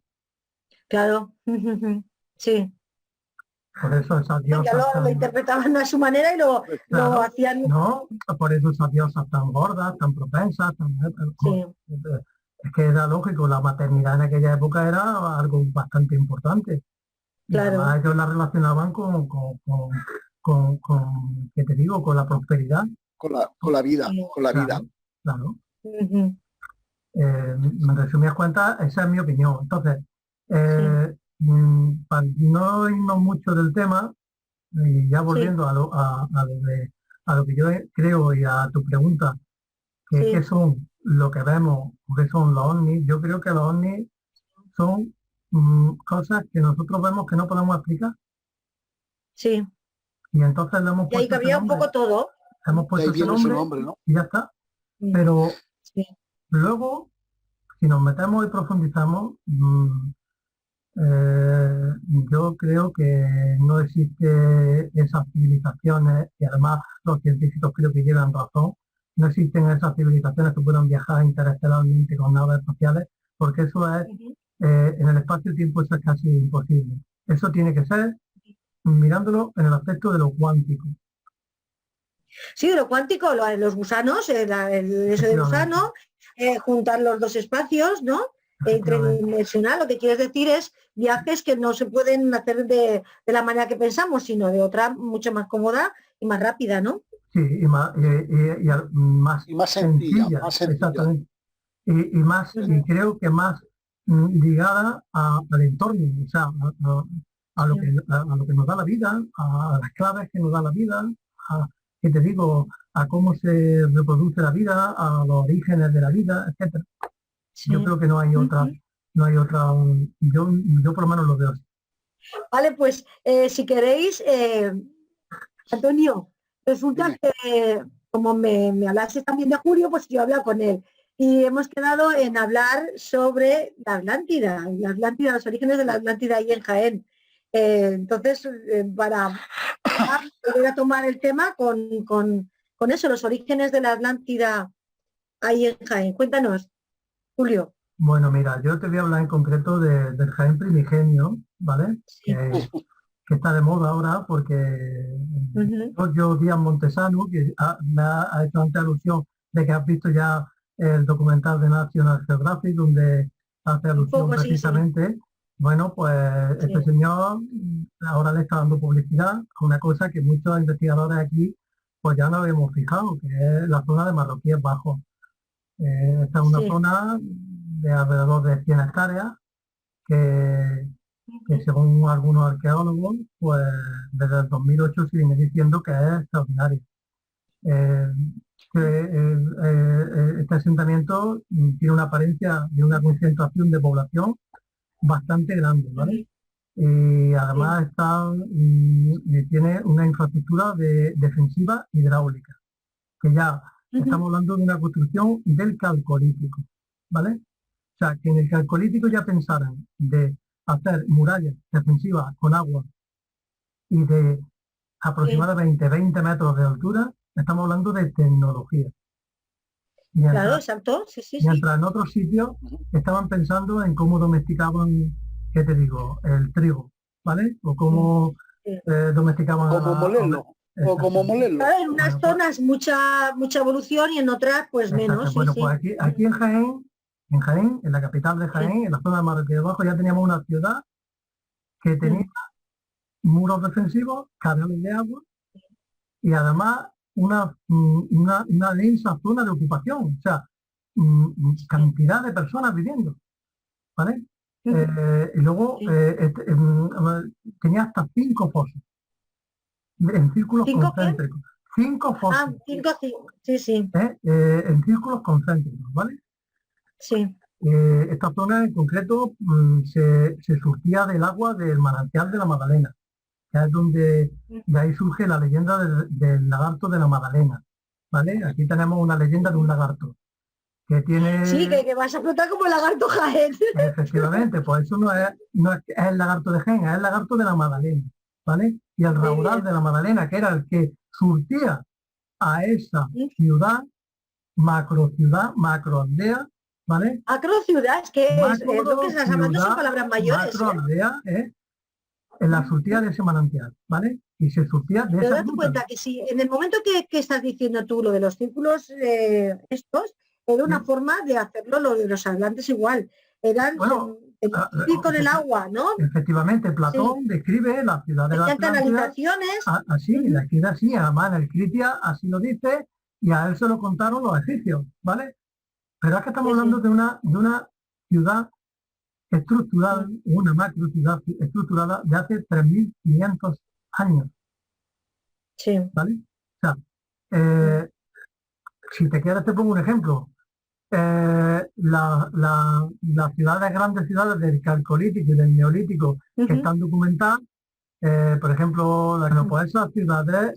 A: claro. Sí.
C: Por eso esas
A: Ya
C: diosas
A: lo
C: tan,
A: interpretaban a su manera y lo
C: claro,
A: hacían.
C: ¿no? Por eso esas diosas tan gordas, tan propensas,
A: Sí,
C: es que era lógico, la maternidad en aquella época era algo bastante importante. Y
A: claro.
C: además ellos la relacionaban ¿qué te digo? Con la prosperidad.
B: con la vida,
A: Sí.
B: con la vida.
C: Claro, claro.
A: Ujú,
C: En resumidas cuentas, esa es mi opinión. Entonces,
A: sí,
C: para no irnos mucho del tema, y ya
A: sí,
C: volviendo a lo que yo creo y a tu pregunta, que qué
A: sí,
C: son lo que vemos, o qué son los ovnis, yo creo que los ovnis son cosas que nosotros vemos que no podemos explicar.
A: sí.
C: Y entonces le hemos
A: Y ahí
C: puesto ese
A: cabía un
C: nombre,
A: poco todo.
C: hemos
B: De
C: puesto
B: ahí
C: ese
B: viene su
C: nombre
B: nombre, ¿no?
C: y ya está.
A: Mm,
C: Pero
A: sí,
C: luego, si nos metemos y profundizamos, Yo creo que no existe esas civilizaciones, y además los científicos creo que llevan razón, no existen esas civilizaciones que puedan viajar interestelarmente con naves espaciales, porque eso es, en el espacio-tiempo eso es casi imposible. Eso tiene que ser mirándolo en el aspecto de lo cuántico.
A: Sí, lo cuántico, los gusanos, eso de gusano, juntar los dos espacios, ¿no? Interdimensional, lo que quieres decir es viajes que no se pueden hacer de la manera que pensamos, sino de otra mucho más cómoda y más rápida, ¿no?
C: Sí, y más sencilla, exactamente. Y más, y creo que más ligada al entorno, o sea, a lo que nos da la vida, a las claves que nos da la vida, que te digo, a cómo se reproduce la vida, a los orígenes de la vida, etcétera. Sí. Yo creo que no hay otra, yo por lo menos lo veo así.
A: Vale, pues si queréis, Antonio, resulta que como me hablaste también de Julio, pues yo he hablado con él. Y hemos quedado en hablar sobre la Atlántida, los orígenes de la Atlántida ahí en Jaén. Entonces, para volver a tomar el tema con eso, los orígenes de la Atlántida ahí en Jaén. Cuéntanos, Julio.
C: Bueno, mira, yo te voy a hablar en concreto del Jaén primigenio, ¿vale? Sí. Que está de moda ahora porque Giorgio Díaz Montesano, que me ha hecho antes alusión de que has visto ya el documental de National Geographic, donde hace alusión precisamente, sí. Bueno, pues este señor ahora le está dando publicidad a una cosa que muchos investigadores aquí pues ya no habíamos fijado, que es la zona de Marroquíes Bajos. Esta es una zona de alrededor de 100 hectáreas que según algunos arqueólogos, pues desde el 2008 siguen diciendo que es extraordinario. Este asentamiento tiene una apariencia de una concentración de población bastante grande, ¿vale? Y además tiene una infraestructura defensiva hidráulica, que ya estamos hablando de una construcción del Calcolítico, ¿vale? O sea, que en el Calcolítico ya pensaran de hacer murallas defensivas con agua y de aproximadamente 20 metros de altura, estamos hablando de tecnología. Mientras,
A: claro, exacto. Sí,
C: mientras en otros sitios estaban pensando en cómo domesticaban, ¿qué te digo?, el trigo, ¿vale? O cómo domesticaban...
B: Como molerlo. O como molerlo.
A: Claro, en unas zonas mucha evolución y en otras pues menos.
C: Bueno, pues aquí en Jaén, en la capital de Jaén, en la zona de Marroquíes Bajos, ya teníamos una ciudad que tenía muros defensivos, canales de agua y además una densa zona de ocupación, o sea, cantidad de personas viviendo, ¿vale? Y luego tenía hasta 5 fosos en círculos concéntricos. 5 fosos.
A: 5, sí.
C: En círculos concéntricos, ¿vale?
A: Sí.
C: Esta zona en concreto se surtía del agua del manantial de la Magdalena, que es donde de ahí surge la leyenda del lagarto de la Magdalena, ¿vale? Aquí tenemos una leyenda de un lagarto que tiene...
A: Sí, que vas a flotar como el lagarto Jaén.
C: Efectivamente, pues eso no es el lagarto de Jaén, es el lagarto de la Magdalena, ¿vale? Y el raudal de la Magdalena, que era el que surtía a esa ciudad, macroaldea, ¿vale?
A: Macrociudad, es que es lo que estás hablando son palabras mayores.
C: Macroaldea, en la surtida de ese manantial, ¿vale? Y se surtía de esa
A: date cuenta que si en el momento que estás diciendo tú lo de los círculos estos, era una forma de hacerlo lo de los hablantes igual. Eran con el agua, ¿no?
C: Efectivamente, Platón describe la ciudad de la Atlántida.
A: Canalizaciones.
C: Así, la escribe así, además en el Critia así lo dice, y a él se lo contaron los egipcios, ¿vale? Pero es que estamos hablando de una ciudad estructurada, una macro ciudad estructurada de hace 3.500 años.
A: Sí.
C: ¿Vale? O sea, si te quieres te pongo un ejemplo. Las ciudades, grandes ciudades del Calcolítico y del Neolítico que están documentadas, por ejemplo, esas ciudades,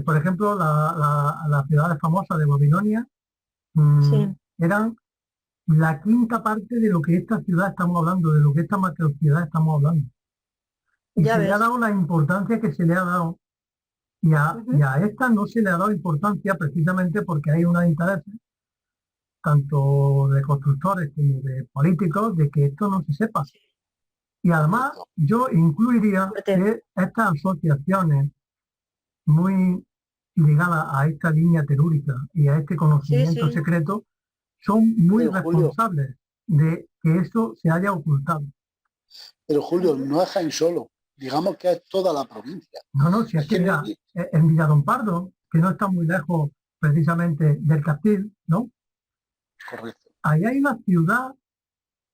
C: por ejemplo, las ciudades famosas de Babilonia, eran la quinta parte de lo que esta ciudad estamos hablando, de lo que esta macrociudad estamos hablando. Y
A: Ya
C: se le ha
A: ves.
C: dado la importancia que se le ha dado. Y a esta no se le ha dado importancia precisamente porque hay unos intereses, tanto de constructores como de políticos, de que esto no se sepa. Y además yo incluiría
A: Fuerte.
C: que estas asociaciones muy ligadas a esta línea telúrica y a este conocimiento
A: sí.
C: secreto son muy
B: Pero, Julio,
C: responsables de que eso se haya ocultado.
B: Pero Julio, no es Jaén solo, digamos que es toda la provincia.
C: No, si es que mira, en Villadompardo, que no está muy lejos precisamente del Castil, ¿no?
B: Correcto.
C: Ahí hay una ciudad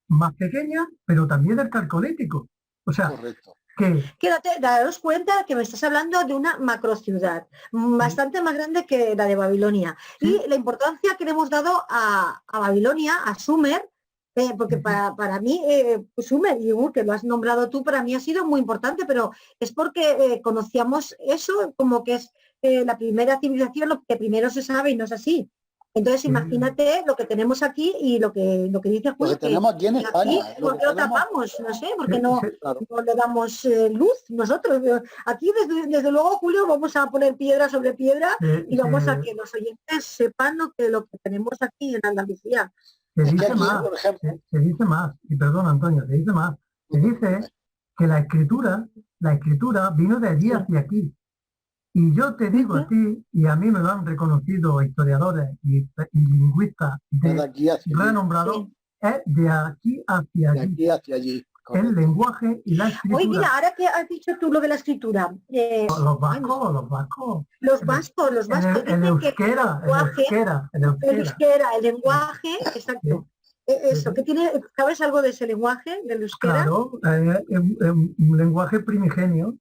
C: más pequeña, pero también del Calcolítico. O sea,
B: Correcto.
C: que
A: Daros cuenta que me estás hablando de una macrociudad, bastante más grande que la de Babilonia.
C: Sí.
A: Y la importancia que le hemos dado a Babilonia, a Sumer, porque para mí, Sumer, y que lo has nombrado tú, para mí ha sido muy importante, pero es porque conocíamos eso como que es la primera civilización, lo que primero se sabe y no es así. Entonces imagínate lo que tenemos aquí y lo que dice Julio,
B: lo que tenemos aquí en España.
A: ¿Por qué lo tapamos? No sé, ¿por qué
B: claro.
A: no le damos luz nosotros? Aquí desde luego, Julio, vamos a poner piedra sobre piedra y vamos a que los oyentes sepan lo que tenemos aquí en Andalucía.
C: Se
B: Es que
C: dice
B: aquí,
C: más,
B: por ejemplo,
C: se dice más, y perdón Antonio, se dice más, se dice que la escritura vino de allí hacia aquí. Y yo te digo a ti, y a mí me lo han reconocido historiadores y lingüistas
B: de aquí hacia allí.
C: renombrados, es de aquí hacia allí.
B: De aquí hacia allí.
C: El lenguaje y la escritura.
A: Oye, mira, ahora que has dicho tú lo de la escritura.
C: Los vascos.
A: Los vascos
C: El euskera,
A: el lenguaje, exacto. Eso, ¿qué tiene? ¿Sabes algo de ese lenguaje, del euskera?
C: Claro, un lenguaje primigenio.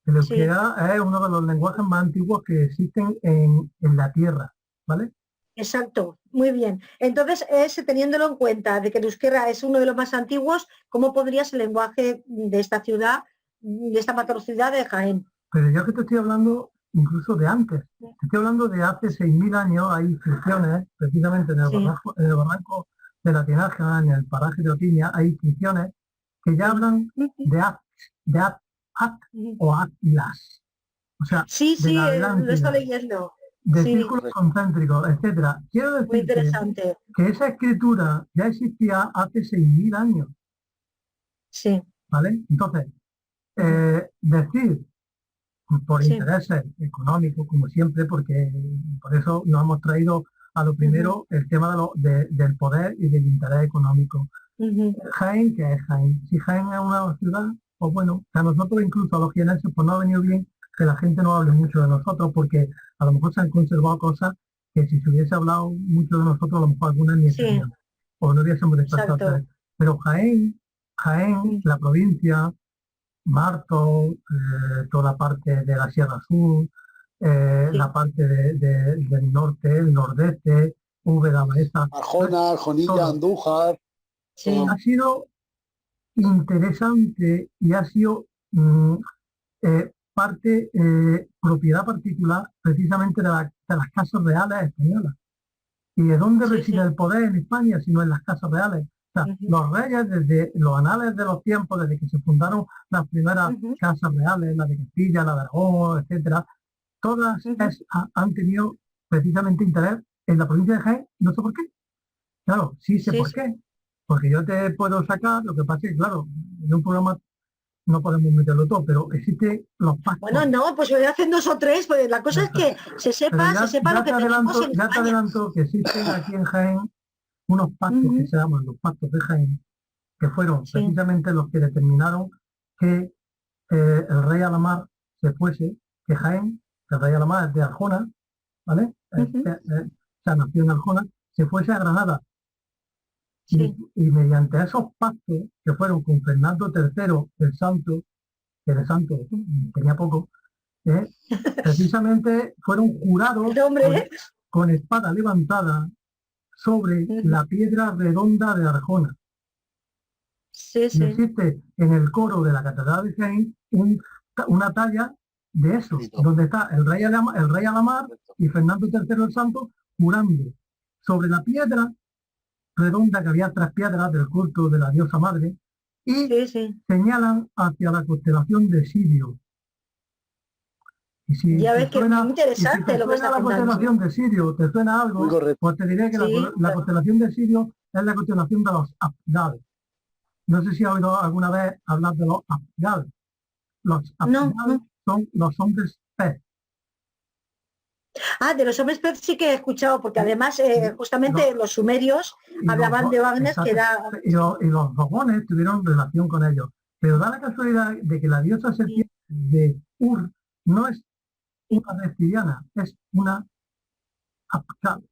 C: El euskera es uno de los lenguajes más antiguos que existen en la Tierra, ¿vale?
A: Exacto, muy bien. Entonces, teniéndolo en cuenta de que el euskera es uno de los más antiguos, ¿cómo podría ser el lenguaje de esta ciudad, de esta macrociudad de Jaén?
C: Pero yo que te estoy hablando incluso de antes. Te estoy hablando de hace 6.000 años, hay inscripciones, precisamente en el barranco de la Tinaja, en el paraje de Otiña, hay inscripciones que ya hablan de At o Atlas. O sea,
A: de la Atlántida, lo estoy leyendo.
C: De círculos concéntricos, etcétera. Quiero decir que esa escritura ya existía hace 6.000 años.
A: Sí.
C: ¿Vale? Entonces, decir por intereses económicos, como siempre, porque por eso nos hemos traído a lo primero el tema del poder y del interés económico. Jaén, ¿qué es Jaén? Si Jaén es una ciudad, pues bueno, a nosotros incluso a los jienenses pues no ha venido bien que la gente no hable mucho de nosotros, porque a lo mejor se han conservado cosas que si se hubiese hablado mucho de nosotros, a lo mejor algunas ni estarían, o no hubiésemos despertado. Pero Jaén, la provincia, Marto, toda parte de la Sierra Sur, la parte del norte, el nordeste, Úbeda, Baeza,
B: Arjona, Arjonilla, Andújar.
C: Ha sido interesante y ha sido propiedad particular precisamente de las casas reales españolas. ¿Y de dónde reside el poder en España si no en las casas reales? O sea, los reyes, desde los anales de los tiempos, desde que se fundaron las primeras casas reales, la de Castilla, la de Aragón, etcétera, todas han tenido precisamente interés en la provincia de Jaén, no sé por qué. Claro, sí sé por qué. Porque yo te puedo sacar, lo que pasa es que, claro, en un programa no podemos meterlo todo, pero existen los pactos.
A: Bueno, no, pues voy a hacer 2 o 3, pues la cosa es que se sepa lo que tenemos en España.
C: Ya te adelanto que existen aquí en Jaén unos pactos que se llaman los pactos de Jaén, que fueron precisamente los que determinaron que el rey Alamar se fuese, que Jaén, el rey Alamar es de Arjona, ¿vale? O sea, nació en Arjona, se fuese a Granada. Y mediante esos pactos que fueron con Fernando III el Santo, que de santo tenía poco, precisamente fueron jurados con espada levantada sobre la piedra redonda de Arjona. Y existe en el coro de la Catedral de Jaén una talla de eso, donde está el rey Alamar y Fernando III el Santo jurando sobre la piedra redonda que había 3 piedras del culto de la diosa madre y
A: Sí, sí.
C: señalan hacia la constelación de Sirio. Y si
A: Ya
C: te
A: ves que es
C: suena,
A: muy
C: y si
A: interesante
C: te
A: lo que
C: suena
A: está
C: la
A: contando.
C: constelación de Sirio, te suena
B: Muy
C: algo,
B: correcto.
C: pues te diré que
A: Sí,
C: la
A: claro.
C: constelación de Sirio es la constelación de los Abdal. No sé si has oído alguna vez hablar de los Abdal. Los
A: No,
C: Abdal
A: no.
C: son los hombres pez.
A: Ah, de los hombres pez sí que he escuchado, porque
C: Y,
A: además
C: y
A: justamente los sumerios hablaban de Agnes, que
C: exacto,
A: era...
C: y los dogones tuvieron relación con ellos. Pero da la casualidad de que la diosa serpiente de Ur no es una reptiliana, es una Abdal,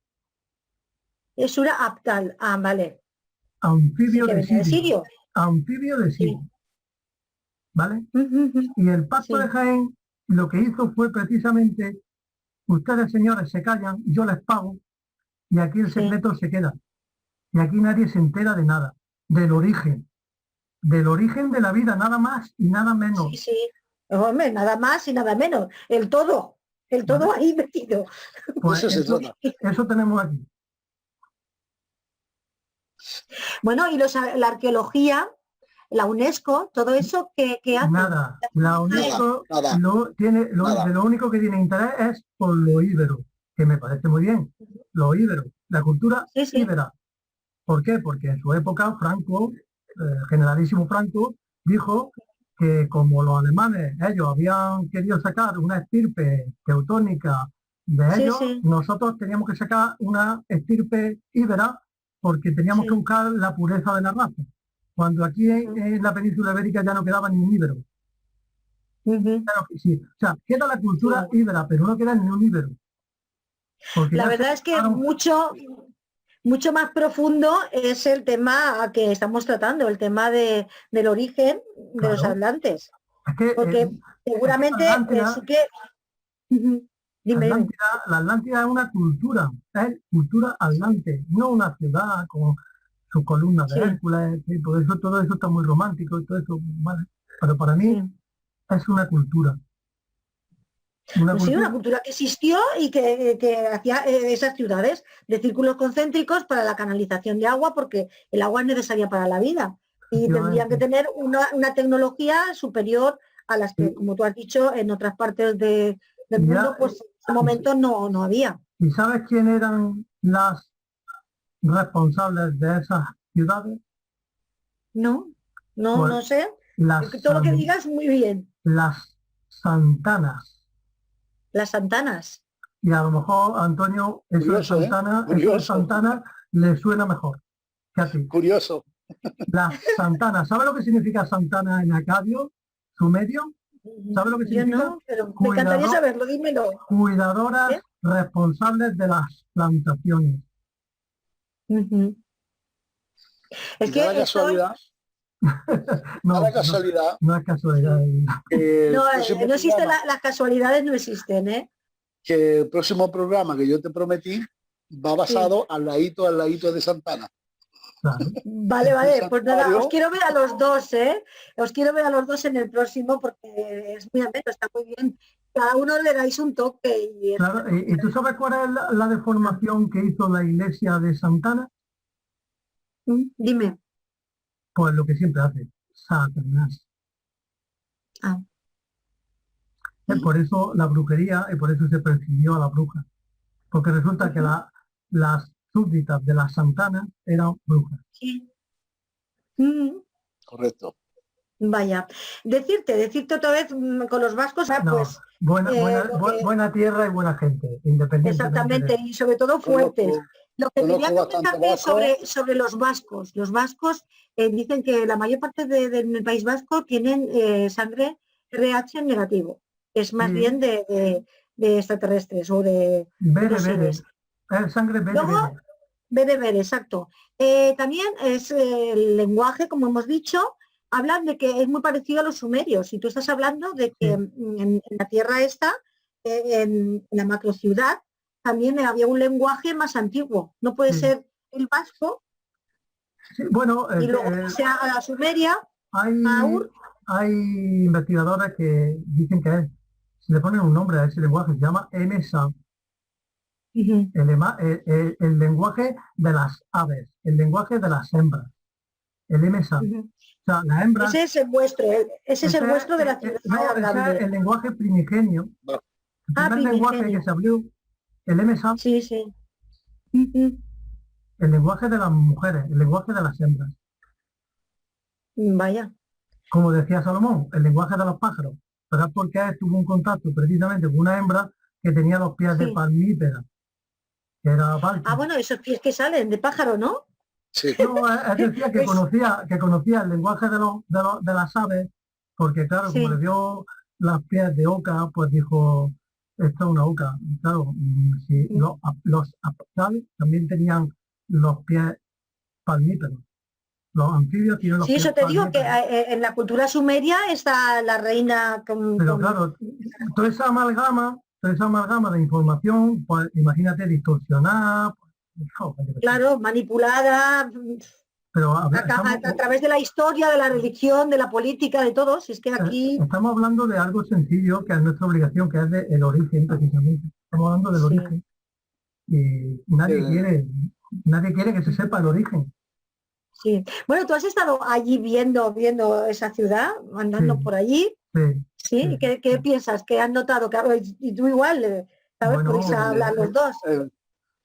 A: Es una Aptal. Ah, vale. Sí,
C: anfibio
A: que
C: de
A: venía de
C: Sirio,
A: Sirio.
C: anfibio de
A: Sí.
C: Sirio, ¿vale?
A: Ujú.
C: Y el pacto
A: Sí.
C: de Jaén lo que hizo fue precisamente, ustedes señores se callan, yo les pago, y aquí el
A: Sí.
C: secreto se queda. Y aquí nadie se entera de nada, del origen de la vida, nada más y nada menos.
A: Sí, sí. Hombre, nada más y nada menos. El todo
C: ¿Vale?
A: ahí metido.
C: Pues
B: Eso se trata.
C: eso tenemos aquí.
A: Bueno, y la arqueología, la UNESCO, todo eso, ¿qué hace?
C: Nada, la UNESCO
B: Nada. Nada.
C: de lo único que tiene interés es por lo íbero, que me parece muy bien, lo íbero, la cultura
A: Sí, sí.
C: íbera. ¿Por qué? Porque en su época Franco, generalísimo Franco, dijo que como los alemanes, ellos habían querido sacar una estirpe teutónica de
A: Sí,
C: ellos,
A: sí.
C: nosotros teníamos que sacar una estirpe íbera porque teníamos que
A: Sí.
C: buscar la pureza de la raza. Cuando aquí en la península ibérica ya no quedaba ni un íbero.
A: Ujú.
C: Claro que sí. O sea, queda la cultura
A: Sí.
C: íbera, pero no queda ni un íbero. Porque
A: La
C: ya se
A: verdad es que
C: buscaron.
A: mucho más profundo es el tema que estamos tratando, el tema del origen de los
C: Claro,
A: atlantes.
C: es que,
A: Porque seguramente sí que... Ujú. Dime, dime.
C: La Atlántida es una cultura, es cultura atlante, no una ciudad con sus columnas de
A: Sí,
C: Hércules, y por eso todo eso está muy romántico y todo eso, ¿vale? Pero para mí
A: sí.
C: es una cultura. Una
A: Pues sí, una
C: cultura,
A: cultura que existió y que hacía esas ciudades de círculos concéntricos para la canalización de agua, porque el agua es necesaria para la vida y tendrían que
C: efectivamente.
A: tener una tecnología superior a las que,
C: Y,
A: como tú has dicho, en otras partes del
C: y
A: mundo,
C: ya-
A: pues en ese momento no había.
C: ¿Y sabes quién eran las responsables de esas ciudades?
A: No,
C: Pues
A: no sé.
C: las,
A: Todo lo que
C: san-
A: digas, muy bien.
C: las santanas.
A: Las Santanas.
C: Y a lo mejor, Antonio,
B: Curioso, ¿eh?
C: eso de
B: Curioso.
C: Santana le suena mejor que a ti.
B: Curioso.
C: Las Santanas, ¿sabe lo que significa Santana en acadio, sumerio? ¿Sabe lo que
A: Yo
C: significa?
A: no, pero me encantaría saberlo, dímelo.
C: Cuidadoras
A: ¿Eh?
C: responsables de las plantaciones.
A: Ujú. Es
B: Y da
A: que
B: la casualidad,
C: No, no, no es casualidad.
B: que el
A: no,
B: próximo
A: no existen
B: programa,
A: las casualidades, no existen, ¿eh?
B: que el próximo programa que yo te prometí va
A: Sí.
B: basado al ladito de Santana.
C: Claro.
A: Vale,
B: Un
A: pues nada, os
B: santuario.
A: quiero ver a los dos, ¿eh? Os quiero ver a los dos en el próximo porque es muy ameno, está muy bien. Cada uno le dais un toque y es
C: Claro, ¿y tú sabes cuál es la deformación que hizo la iglesia de Santana?
A: Dime.
C: Pues lo que siempre hace, Satanás.
A: Ah.
C: Por eso la brujería y por eso se persiguió a la bruja. Porque resulta que las súbditas de las Santanas eran brujas.
A: Sí. Mm.
B: Correcto.
A: Vaya. Decirte otra vez con los vascos,
C: No,
A: pues lo que
C: buena tierra y buena gente, independientemente
A: exactamente,
C: de...
A: y sobre todo fuertes.
B: Conozco,
A: Lo que quería
B: conozco bastante
A: comentarte
B: vasco.
A: sobre los vascos dicen que la mayor parte del País Vasco tienen sangre RH negativo, es más
C: Sí,
A: bien de extraterrestres o de
C: bere, bere,
A: seres.
C: es sangre bere,
A: Luego,
C: bere.
A: ver, exacto. También es el lenguaje, como hemos dicho, hablan de que es muy parecido a los sumerios. Y tú estás hablando de que
C: Sí,
A: en la tierra esta, en la macrociudad, también había un lenguaje más antiguo. No puede
C: sí.
A: ser el vasco
C: Sí, bueno,
A: y luego sea a la sumeria, a
C: hay,
A: Ur.
C: hay investigadores que dicen que le ponen un nombre a ese lenguaje, se llama MSA.
A: Ujú,
C: el lenguaje de las aves, el lenguaje de las hembras, el MSA.
A: ujú.
C: O sea, las hembras,
A: Ese es el vuestro, ese es el vuestro de la ciudad
C: no, ese es
A: grande.
C: el lenguaje primigenio.
B: Bueno,
C: El
A: Ah,
C: primer lenguaje que
A: primigenio.
C: se abrió, el MSA,
A: Sí, sí. Ujú.
C: el lenguaje de las mujeres, el lenguaje de las hembras.
A: Vaya.
C: Como decía Salomón, el lenguaje de los pájaros. Pero es porque él tuvo un contacto precisamente con una hembra que tenía los pies de
A: Sí.
C: palmípeda, que era
A: Ah,
C: Balti.
A: bueno, esos pies que salen de pájaro, ¿no?
B: sí.
C: No, él decía
A: Es,
C: que conocía el lenguaje de las aves, porque claro, como le
A: sí.
C: vio las pies de oca, pues dijo, esto es una oca. Y claro, si los aptales también tenían los pies palmípedos. Los anfibios tienen los
A: Sí,
C: pies
A: eso te digo que
C: palmípedos.
A: en la cultura sumeria está la reina
C: Pero claro, toda esa amalgama de información, pues imagínate distorsionada, pues, joder, yo qué sé.
A: claro, manipulada
C: Pero
A: a través de la historia, de la religión, de la política, de todo. Si es que aquí,
C: estamos hablando de algo sencillo, que es nuestra obligación, que es el origen, precisamente. Estamos hablando del
A: sí,
C: origen. Y
B: Eh,
C: nadie quiere que se sepa el origen.
A: sí. Bueno, tú has estado allí viendo esa ciudad,
C: Sí,
A: andando por allí,
C: sí,
A: ¿sí?
C: sí.
A: ¿Qué piensas? ¿Qué has notado? Claro, y tú igual, ¿sabes? Podéis
C: Bueno,
A: hablar los dos.
B: eh,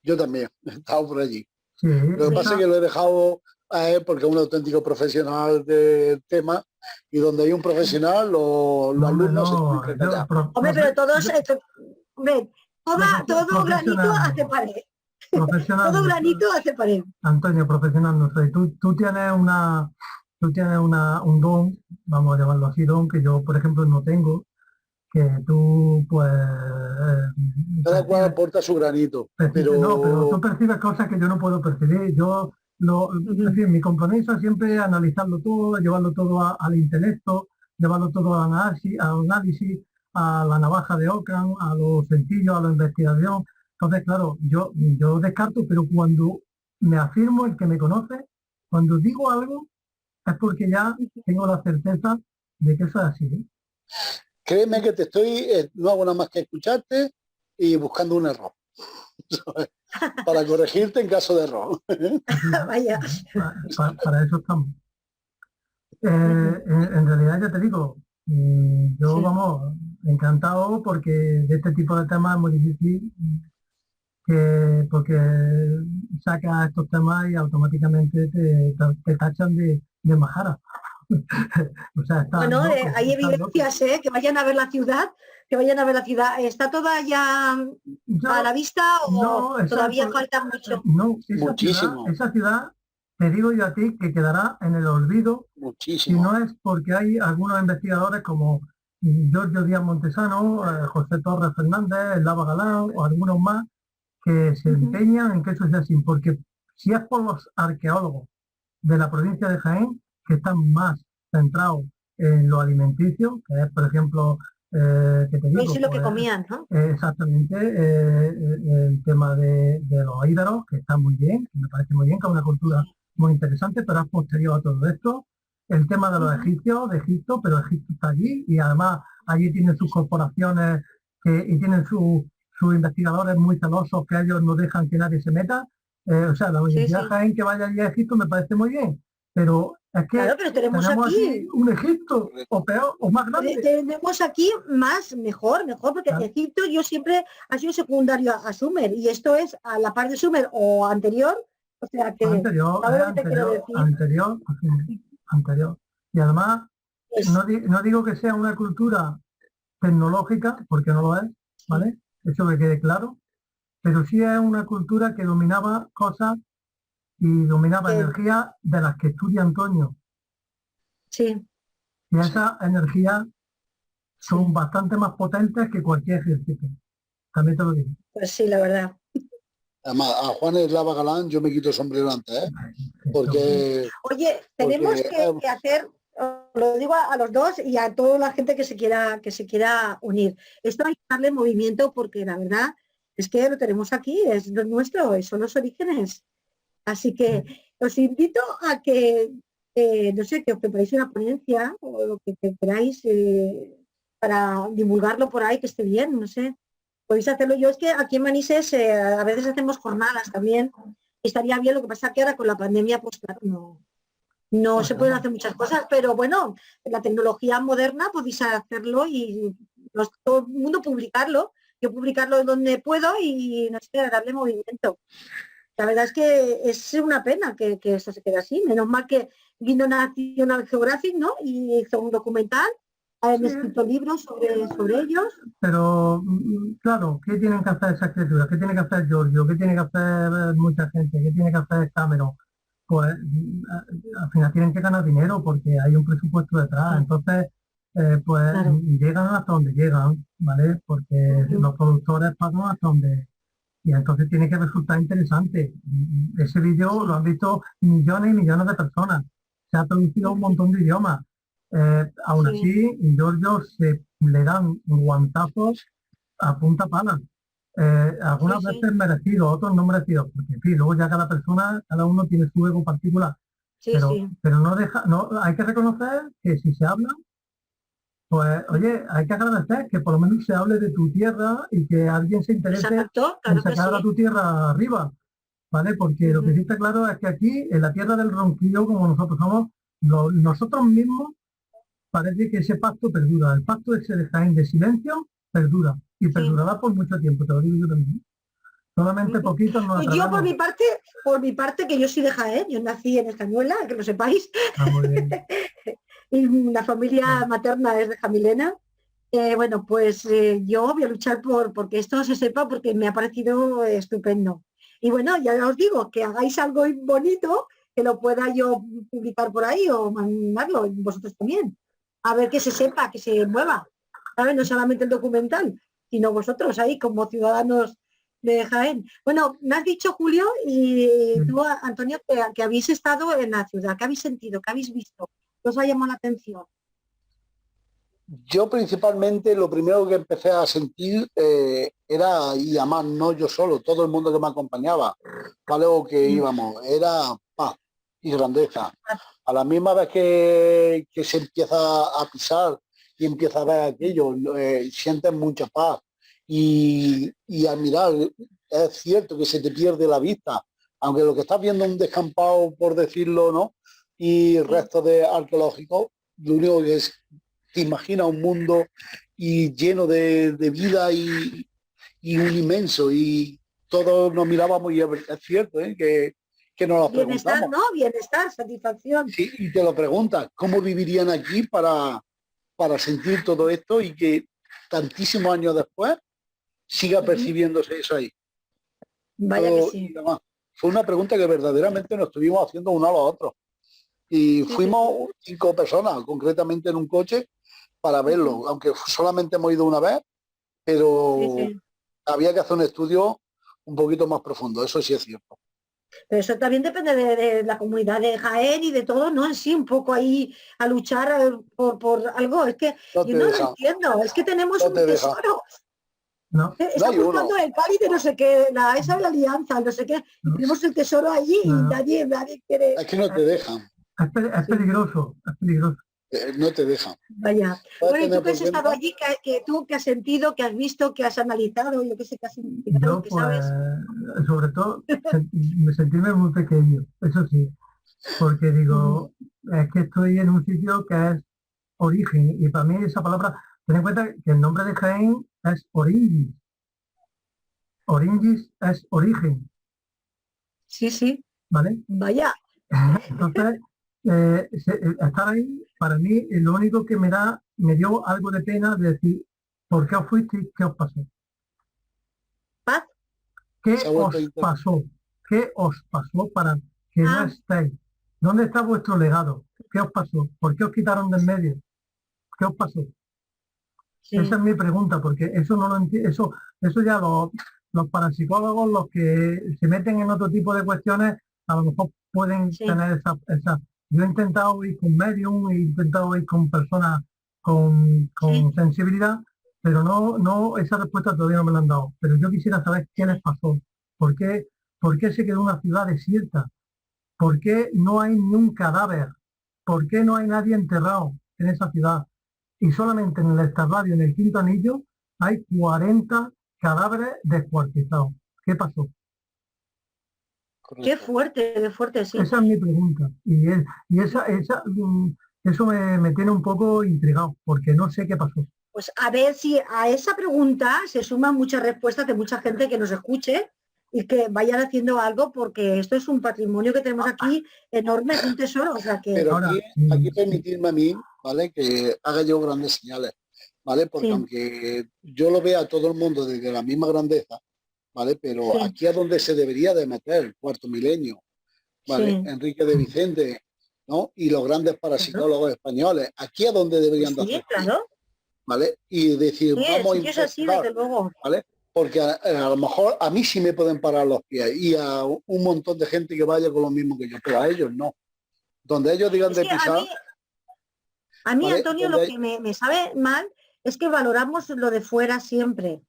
B: yo también he estado por allí.
C: sí,
B: Lo que pasa es que lo he dejado a él porque es un auténtico profesional del tema y donde hay un profesional, los
C: no, hombre,
B: alumnos se tienen
C: no,
B: que callar.
A: Hombre, pero todos, hombre, todo granito
C: profesional
A: hace
C: no,
A: pared.
C: profesional
A: Todo
C: no.
A: granito hace pared.
C: Antonio, profesional no soy. Tú tienes un don, vamos a llamarlo así, don, que yo, por ejemplo, no tengo, que tú, pues,
B: Cada cual
C: percibes,
B: aporta su granito,
C: no, pero tú
B: pero
C: percibes cosas que yo no puedo percibir. En
A: Ujú.
C: fin, mi compromiso es siempre analizarlo todo, llevarlo todo al intelecto, llevarlo todo al análisis, a la navaja de Ockham, a lo sencillo, a la investigación. Entonces, claro, yo descarto, pero cuando me afirmo, el que me conoce, cuando digo algo, es porque ya tengo la certeza de que eso es así, ¿eh?
B: créeme que te estoy, no hago nada más que escucharte y buscando un error, ¿sabes? Para corregirte en caso de error.
C: Así,
A: Vaya.
C: para eso estamos.
A: Ujú.
C: En realidad ya te digo, yo
A: Sí.
C: vamos, encantado porque de este tipo de temas es muy difícil, porque sacas estos temas y automáticamente te tachan de majara. O sea, están
A: Bueno,
C: locos,
A: hay
C: están locos.
A: evidencias, ¿eh? Que vayan a ver la ciudad, que vayan a ver la ciudad. ¿Está toda ya a la
C: Yo,
A: vista o
C: no,
A: todavía falta mucho?
C: no,
B: Muchísimo,
C: esa ciudad, te digo yo a ti que quedará en el olvido si
B: muchísimo.
C: no es porque hay algunos investigadores como Giorgio Díaz Montesano, José Torres Fernández, Lava Galán o algunos más que se
A: Ujú.
C: empeñan en que eso sea así, porque si es por los arqueólogos de la provincia de Jaén, que están más centrados en lo alimenticio, que es, por ejemplo, que te
A: Pues
C: digo,
A: sí, lo que
C: pues
A: comían, ¿no?
C: exactamente el tema de los íberos, que está muy bien, que me parece muy bien, que es una cultura muy interesante, pero es posterior a todo esto. El tema de los
A: Ujú.
C: egipcios, de Egipto, pero Egipto está allí y además allí tienen sus corporaciones y tienen sus investigadores muy celosos que ellos no dejan que nadie se meta. O sea, la
A: Sí,
C: Universidad de
A: sí.
C: Jaén que vaya allí a Egipto me parece muy bien, pero es
A: Claro,
C: que
A: pero tenemos
C: tenemos aquí
A: aquí,
C: un Egipto, o peor, o más grande.
A: tenemos aquí más, mejor, porque
C: Claro,
A: Egipto yo siempre ha sido secundario a Sumer y esto es a la par de Sumer o anterior, o sea que, ¿sabes lo que te quiero decir?
C: anterior. Y además,
A: Pues
C: no digo que sea una cultura tecnológica, porque no lo es,
A: sí,
C: ¿vale? Eso que quede claro, pero sí es una cultura que dominaba cosas y dominaba
A: que
C: energías de las que estudia Antonio.
A: sí,
C: Y
B: Sí.
C: esas energías son
A: sí,
C: bastante más potentes que cualquier ejército. También te lo digo.
A: pues sí, la verdad.
B: Además, a Juan Eslava Galán yo me quito el sombrero antes, ¿eh?
C: Esto,
A: Sí.
B: Porque,
A: Oye, tenemos
B: porque
A: que hacer, os lo digo a los dos y a toda la gente que se quiera unir. Esto hay que darle movimiento porque la verdad es que lo tenemos aquí, es lo nuestro, son los orígenes. Así que os invito a que, no sé, que os preparéis una ponencia o lo que queráis para divulgarlo por ahí, que esté bien, no sé. podéis hacerlo. Yo es que aquí en Manises a veces hacemos jornadas también, y estaría bien, lo que pasa que ahora con la pandemia, pues claro, no se pueden hacer muchas cosas, pero bueno, la tecnología moderna podéis hacerlo y todo el mundo publicarlo, yo publicarlo donde puedo y no sé, darle movimiento. La verdad es que es una pena que eso se quede así, menos mal que vino National Geographic, ¿no? Y hizo un documental, han escrito libros sobre ellos.
C: Pero, claro, ¿qué tienen que hacer esa escritura? ¿Qué tiene que hacer Giorgio? ¿Qué tiene que hacer mucha gente? ¿Qué tiene que hacer Cameron? Pues al final tienen que ganar dinero porque hay un presupuesto detrás. Entonces, pues
A: Claro.
C: llegan hasta donde llegan, ¿vale? Porque los productores pagan hasta donde... Y entonces tiene que resultar interesante. Ese vídeo lo han visto millones y millones de personas. Se ha traducido a un montón de idiomas. Aún así, Giorgio se le dan guantazos a punta pala. Algunas veces merecidos, otros no merecidos, porque en fin, luego ya cada persona, cada uno tiene su ego particular. Pero no deja, no, hay que reconocer que si se habla, pues oye, hay que agradecer que por lo menos se hable de tu tierra y que alguien se interese en sacar a tu tierra arriba, ¿vale? Porque lo que sí está claro es que aquí, en la tierra del Ronquillo, como nosotros somos, nosotros mismos, parece que ese pacto perdura. El pacto ese de Jaén de silencio perdura y perdurará por mucho tiempo, te lo digo yo también. Solamente poquitos nos
A: Pues yo por mi parte, que yo soy de Jaén, yo nací en Estañuela, que lo sepáis.
C: Muy bien.
A: Y la familia materna es de Jamilena. Bueno, pues yo voy a luchar porque esto se sepa, porque me ha parecido estupendo. Y bueno, ya os digo, que hagáis algo bonito, que lo pueda yo publicar por ahí o mandarlo, vosotros también. A ver que se sepa, que se mueva. ¿Sabes? No solamente el documental, sino vosotros ahí como ciudadanos de Jaén. Bueno, me has dicho, Julio, y tú, Antonio, que habéis estado en la ciudad. ¿Qué habéis sentido? ¿Qué habéis visto? ¿Qué os ha llamado la atención?
B: Yo principalmente lo primero que empecé a sentir era, y además no yo solo, todo el mundo que me acompañaba, ¿vale? O que íbamos, era paz y grandeza. A la misma vez que se empieza a pisar y empieza a ver aquello, sientes mucha paz. Y al mirar, es cierto que se te pierde la vista, aunque lo que estás viendo es un descampado, por decirlo, ¿no? Y restos de arqueológicos, lo único que es, te imaginas un mundo y lleno de vida y un inmenso, y todos nos mirábamos y es cierto, que nos lo
A: Bienestar,
B: preguntamos.
A: ¿no? Bienestar, satisfacción.
B: Sí, y te lo preguntas, ¿cómo vivirían aquí para sentir todo esto y que tantísimos años después siga percibiéndose eso ahí?
A: Vaya que sí.
B: Y demás. Fue una pregunta que verdaderamente nos estuvimos haciendo uno a los otros. Y fuimos 5 personas, concretamente en un coche, para verlo, aunque solamente hemos ido una vez, pero había que hacer un estudio un poquito más profundo, eso sí es cierto.
A: Pero eso también depende de la comunidad de Jaén y de todo, ¿no? En sí, un poco ahí a luchar por algo. Es que yo no lo entiendo, es que tenemos un tesoro.
C: No.
A: Está buscando el Cádiz de no sé qué, esa es la alianza, no sé qué, y tenemos el tesoro allí y nadie quiere.
B: Es que no te dejan.
C: Es peligroso, es peligroso.
B: No te dejan.
A: Vaya. Bueno, y tú que has estado allí, que tú que has sentido, que has visto, que has analizado, yo qué sé, que has investigado, que sabes.
C: Sobre todo, sentirme muy pequeño, eso sí, porque digo, es que estoy en un sitio que es origen, y para mí esa palabra, ten en cuenta que el nombre de Jaén es Oringis. Oringis es origen.
A: Sí, sí.
C: ¿Vale?
A: Vaya.
C: Entonces, estar ahí, para mí, lo único que me dio algo de pena de decir, ¿por qué os fuisteis? ¿Qué os pasó?
A: ¿Paz?
C: ¿Qué os pasó? ¿Qué os pasó para que no estéis? ¿Dónde está vuestro legado? ¿Qué os pasó? ¿Por qué os quitaron del medio? ¿Qué os pasó? Sí. Esa es mi pregunta, porque eso no lo entiendo, eso ya los parapsicólogos, los que se meten en otro tipo de cuestiones, a lo mejor pueden tener esa. Yo he intentado ir con medium, he intentado ir con personas con sensibilidad, pero no, esa respuesta todavía no me la han dado. Pero yo quisiera saber qué les pasó, por qué se quedó una ciudad desierta, por qué no hay ni un cadáver, por qué no hay nadie enterrado en esa ciudad. Y solamente en el Estarradio, en el Quinto Anillo, hay 40 cadáveres descuartizados. ¿Qué pasó?
A: Qué fuerte, sí.
C: Esa es mi pregunta. Eso me tiene un poco intrigado, porque no sé qué pasó.
A: Pues a ver si a esa pregunta se suman muchas respuestas de mucha gente que nos escuche y que vayan haciendo algo, porque esto es un patrimonio que tenemos aquí enorme, es un tesoro. O sea que...
B: Pero
C: Ahora,
B: aquí permitirme a mí, ¿vale? Que haga yo grandes señales, ¿vale? Porque
A: Sí.
B: aunque yo lo vea a todo el mundo desde la misma grandeza, ¿vale? Pero
A: Sí.
B: aquí es donde se debería de meter el cuarto milenio, ¿vale?
A: Sí.
B: Enrique de Vicente, ¿no? Y los grandes parapsicólogos españoles, aquí es donde deberían
A: Pues
B: de
A: sí,
B: hacer,
A: claro.
B: ¿vale? Y decir,
A: Sí, el
B: vamos a
A: sitio es así, desde
B: investigar,
A: luego.
B: ¿vale? Porque a lo mejor a mí sí me pueden parar los pies y a un montón de gente que vaya con lo mismo que yo, pero a ellos no. Donde ellos digan
A: Es
B: de
A: que
B: pisar,
A: a mí,
B: ¿vale?
A: Antonio, lo
B: Donde
A: que me sabe mal es que valoramos lo de fuera siempre.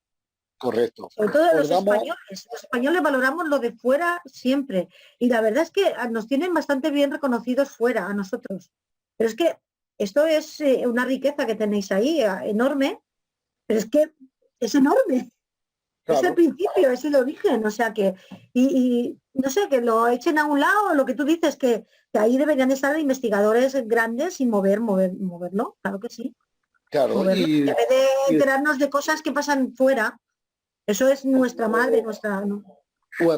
B: correcto.
A: Sobre todo
B: Pues
A: los españoles. Los españoles valoramos lo de fuera siempre. Y la verdad es que nos tienen bastante bien reconocidos fuera, a nosotros. Pero es que esto es una riqueza que tenéis ahí, enorme. Pero es que es enorme. Es el
B: claro,
A: principio, es el origen. O sea que, y no sé, que lo echen a un lado, lo que tú dices, que ahí deberían estar investigadores grandes y moverlo. Claro que sí.
B: claro.
A: Moverlo. En vez de
B: Y
A: enterarnos de cosas que pasan fuera. Eso es nuestra madre, nuestra... ¿no?
B: o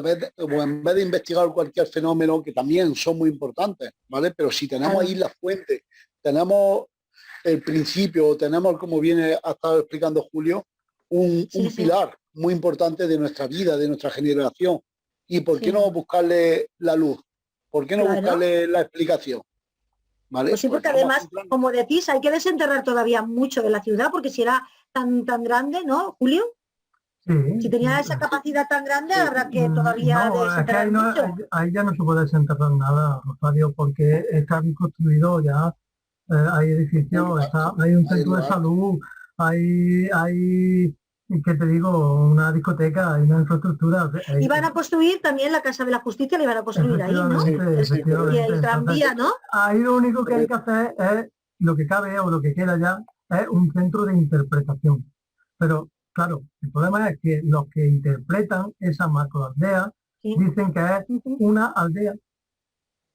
B: en vez de investigar cualquier fenómeno, que también son muy importantes, ¿vale? Pero si tenemos ahí la fuente, tenemos el principio, tenemos, como viene ha estado explicando Julio, un pilar muy importante de nuestra vida, de nuestra generación. ¿Y por qué no buscarle la luz? ¿Por qué no buscarle la explicación? ¿Vale?
A: Pues sí, porque además, como decís, hay que desenterrar todavía mucho de la ciudad, porque si era tan grande, ¿no, Julio?
C: Sí,
A: si tenía esa capacidad tan grande, habrá que todavía
C: no, es que
A: desenterrar mucho.
C: ahí ya no se puede desenterrar nada, Rosario, porque está bien construido ya, hay edificios, hay un centro de salud, hay, ¿qué te digo? Una discoteca, hay una infraestructura.
A: Iban a construir también la Casa de la Justicia, la iban a construir ahí, ¿no?
C: Efectivamente.
A: Y el tranvía, ¿no?
C: Ahí lo único que hay que hacer es, lo que cabe o lo que queda ya, es un centro de interpretación. Pero claro, el problema es que los que interpretan esa macroaldea dicen que es una aldea,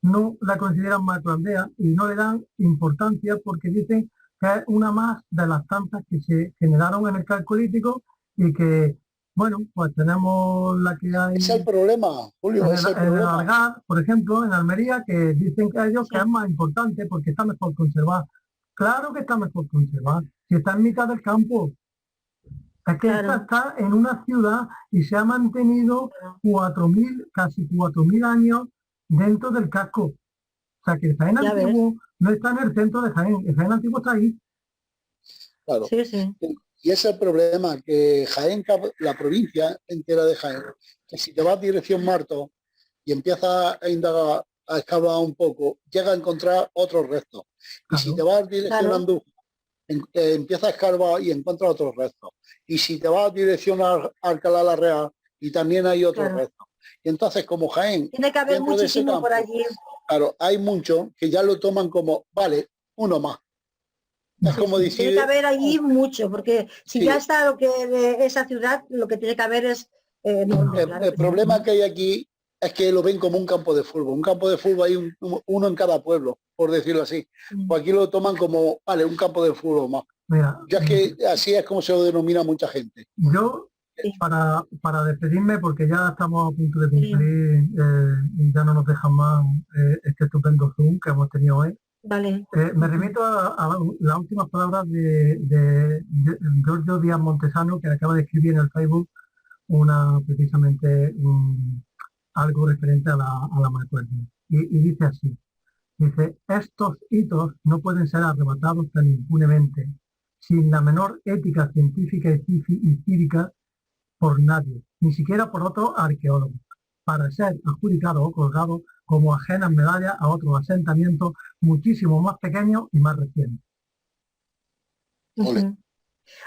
C: no la consideran macroaldea y no le dan importancia porque dicen que es una más de las tantas que se generaron en el calcolítico y que, bueno, pues tenemos la que hay...
B: Es el problema, Julio, es el problema.
C: En el Algar, por ejemplo, en Almería, que dicen que ellos que es más importante porque está mejor conservada. Claro que está mejor conservada, si está en mitad del campo. Es que esta está en una ciudad y se ha mantenido 4.000, casi 4.000 años dentro del casco. O sea que el Jaén antiguo no está en el centro de Jaén, el Jaén antiguo está ahí.
B: Claro. Y ese es el problema, que Jaén, la provincia entera de Jaén, que si te vas dirección Marto y empiezas a indagar, a excavar un poco, llega a encontrar otros restos. Y si te vas dirección Andújar, empieza a escarbar y encuentra otros restos. Y si te vas a dirección a Alcalá la Real, y también hay otros restos. Y entonces, como Jaén,
A: tiene que haber muchísimo campo, por allí.
B: Claro, hay muchos que ya lo toman como, vale, uno más. Es como decir...
A: Tiene que haber allí mucho, porque si ya está lo que de esa ciudad, lo que tiene que haber es enorme.
B: El problema que hay aquí es que lo ven como un campo de fútbol. Un campo de fútbol hay uno en cada pueblo, por decirlo así. Pues aquí lo toman como, vale, un campo de fútbol más.
C: Mira,
B: ya es que así es como se lo denomina mucha gente.
C: Yo, para despedirme, porque ya estamos a punto de cumplir, y ya no nos dejan más este estupendo Zoom que hemos tenido hoy.
A: Vale.
C: Me remito a las últimas palabras de Giorgio Díaz Montesano, que acaba de escribir en el Facebook precisamente algo referente a la macroaldea. Y dice así, dice, estos hitos no pueden ser arrebatados tan impunemente, sin la menor ética científica y cívica por nadie, ni siquiera por otro arqueólogo, para ser adjudicado o colgado como ajenas medallas a otros asentamientos muchísimo más pequeños y más recientes.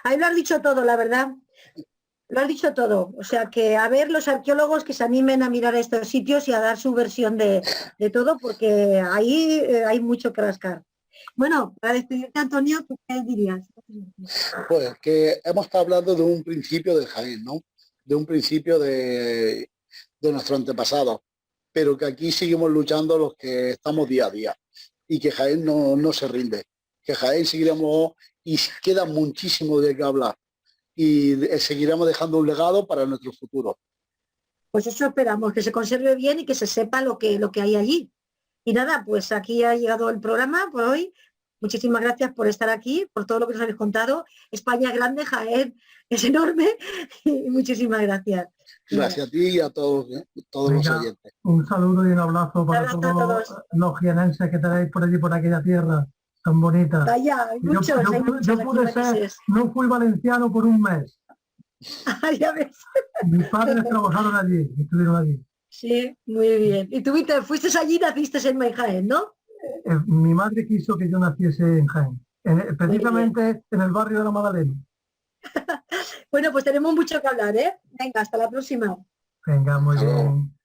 A: Ahí lo has dicho todo, la verdad. Lo has dicho todo. O sea que a ver los arqueólogos que se animen a mirar estos sitios y a dar su versión de todo, porque ahí hay mucho que rascar. Bueno, para despedirte, Antonio, ¿tú qué dirías?
B: Pues que hemos estado hablando de un principio de Jaén, ¿no? De un principio de nuestro antepasado, pero que aquí seguimos luchando los que estamos día a día y que Jaén no se rinde, que Jaén seguiremos y queda muchísimo de qué hablar y seguiremos dejando un legado para nuestro futuro.
A: Pues eso esperamos, que se conserve bien y que se sepa lo que hay allí. Y nada, pues aquí ha llegado el programa por hoy. Muchísimas gracias por estar aquí, por todo lo que nos habéis contado. España es grande, Jaén es enorme y muchísimas gracias.
B: Gracias a ti y a todos los oyentes.
C: Un saludo y un abrazo para
A: Un abrazo
C: todos
A: a todos.
C: los jienenses que tenéis por allí, por aquella tierra tan bonita.
A: Vaya, hay muchos, hay muchos
C: yo
A: aquí
C: pude ser,
A: países.
C: no fui valenciano por un mes.
A: Ya ves.
C: Mis padres trabajaron allí, estuvieron allí.
A: Sí, muy bien. Y tú fuiste allí y naciste en Jaén, ¿no?
C: Mi madre quiso que yo naciese en Jaén, precisamente en el barrio de la Magdalena.
A: Bueno, pues tenemos mucho que hablar, ¿eh? Venga, hasta la próxima.
C: Venga, muy bien.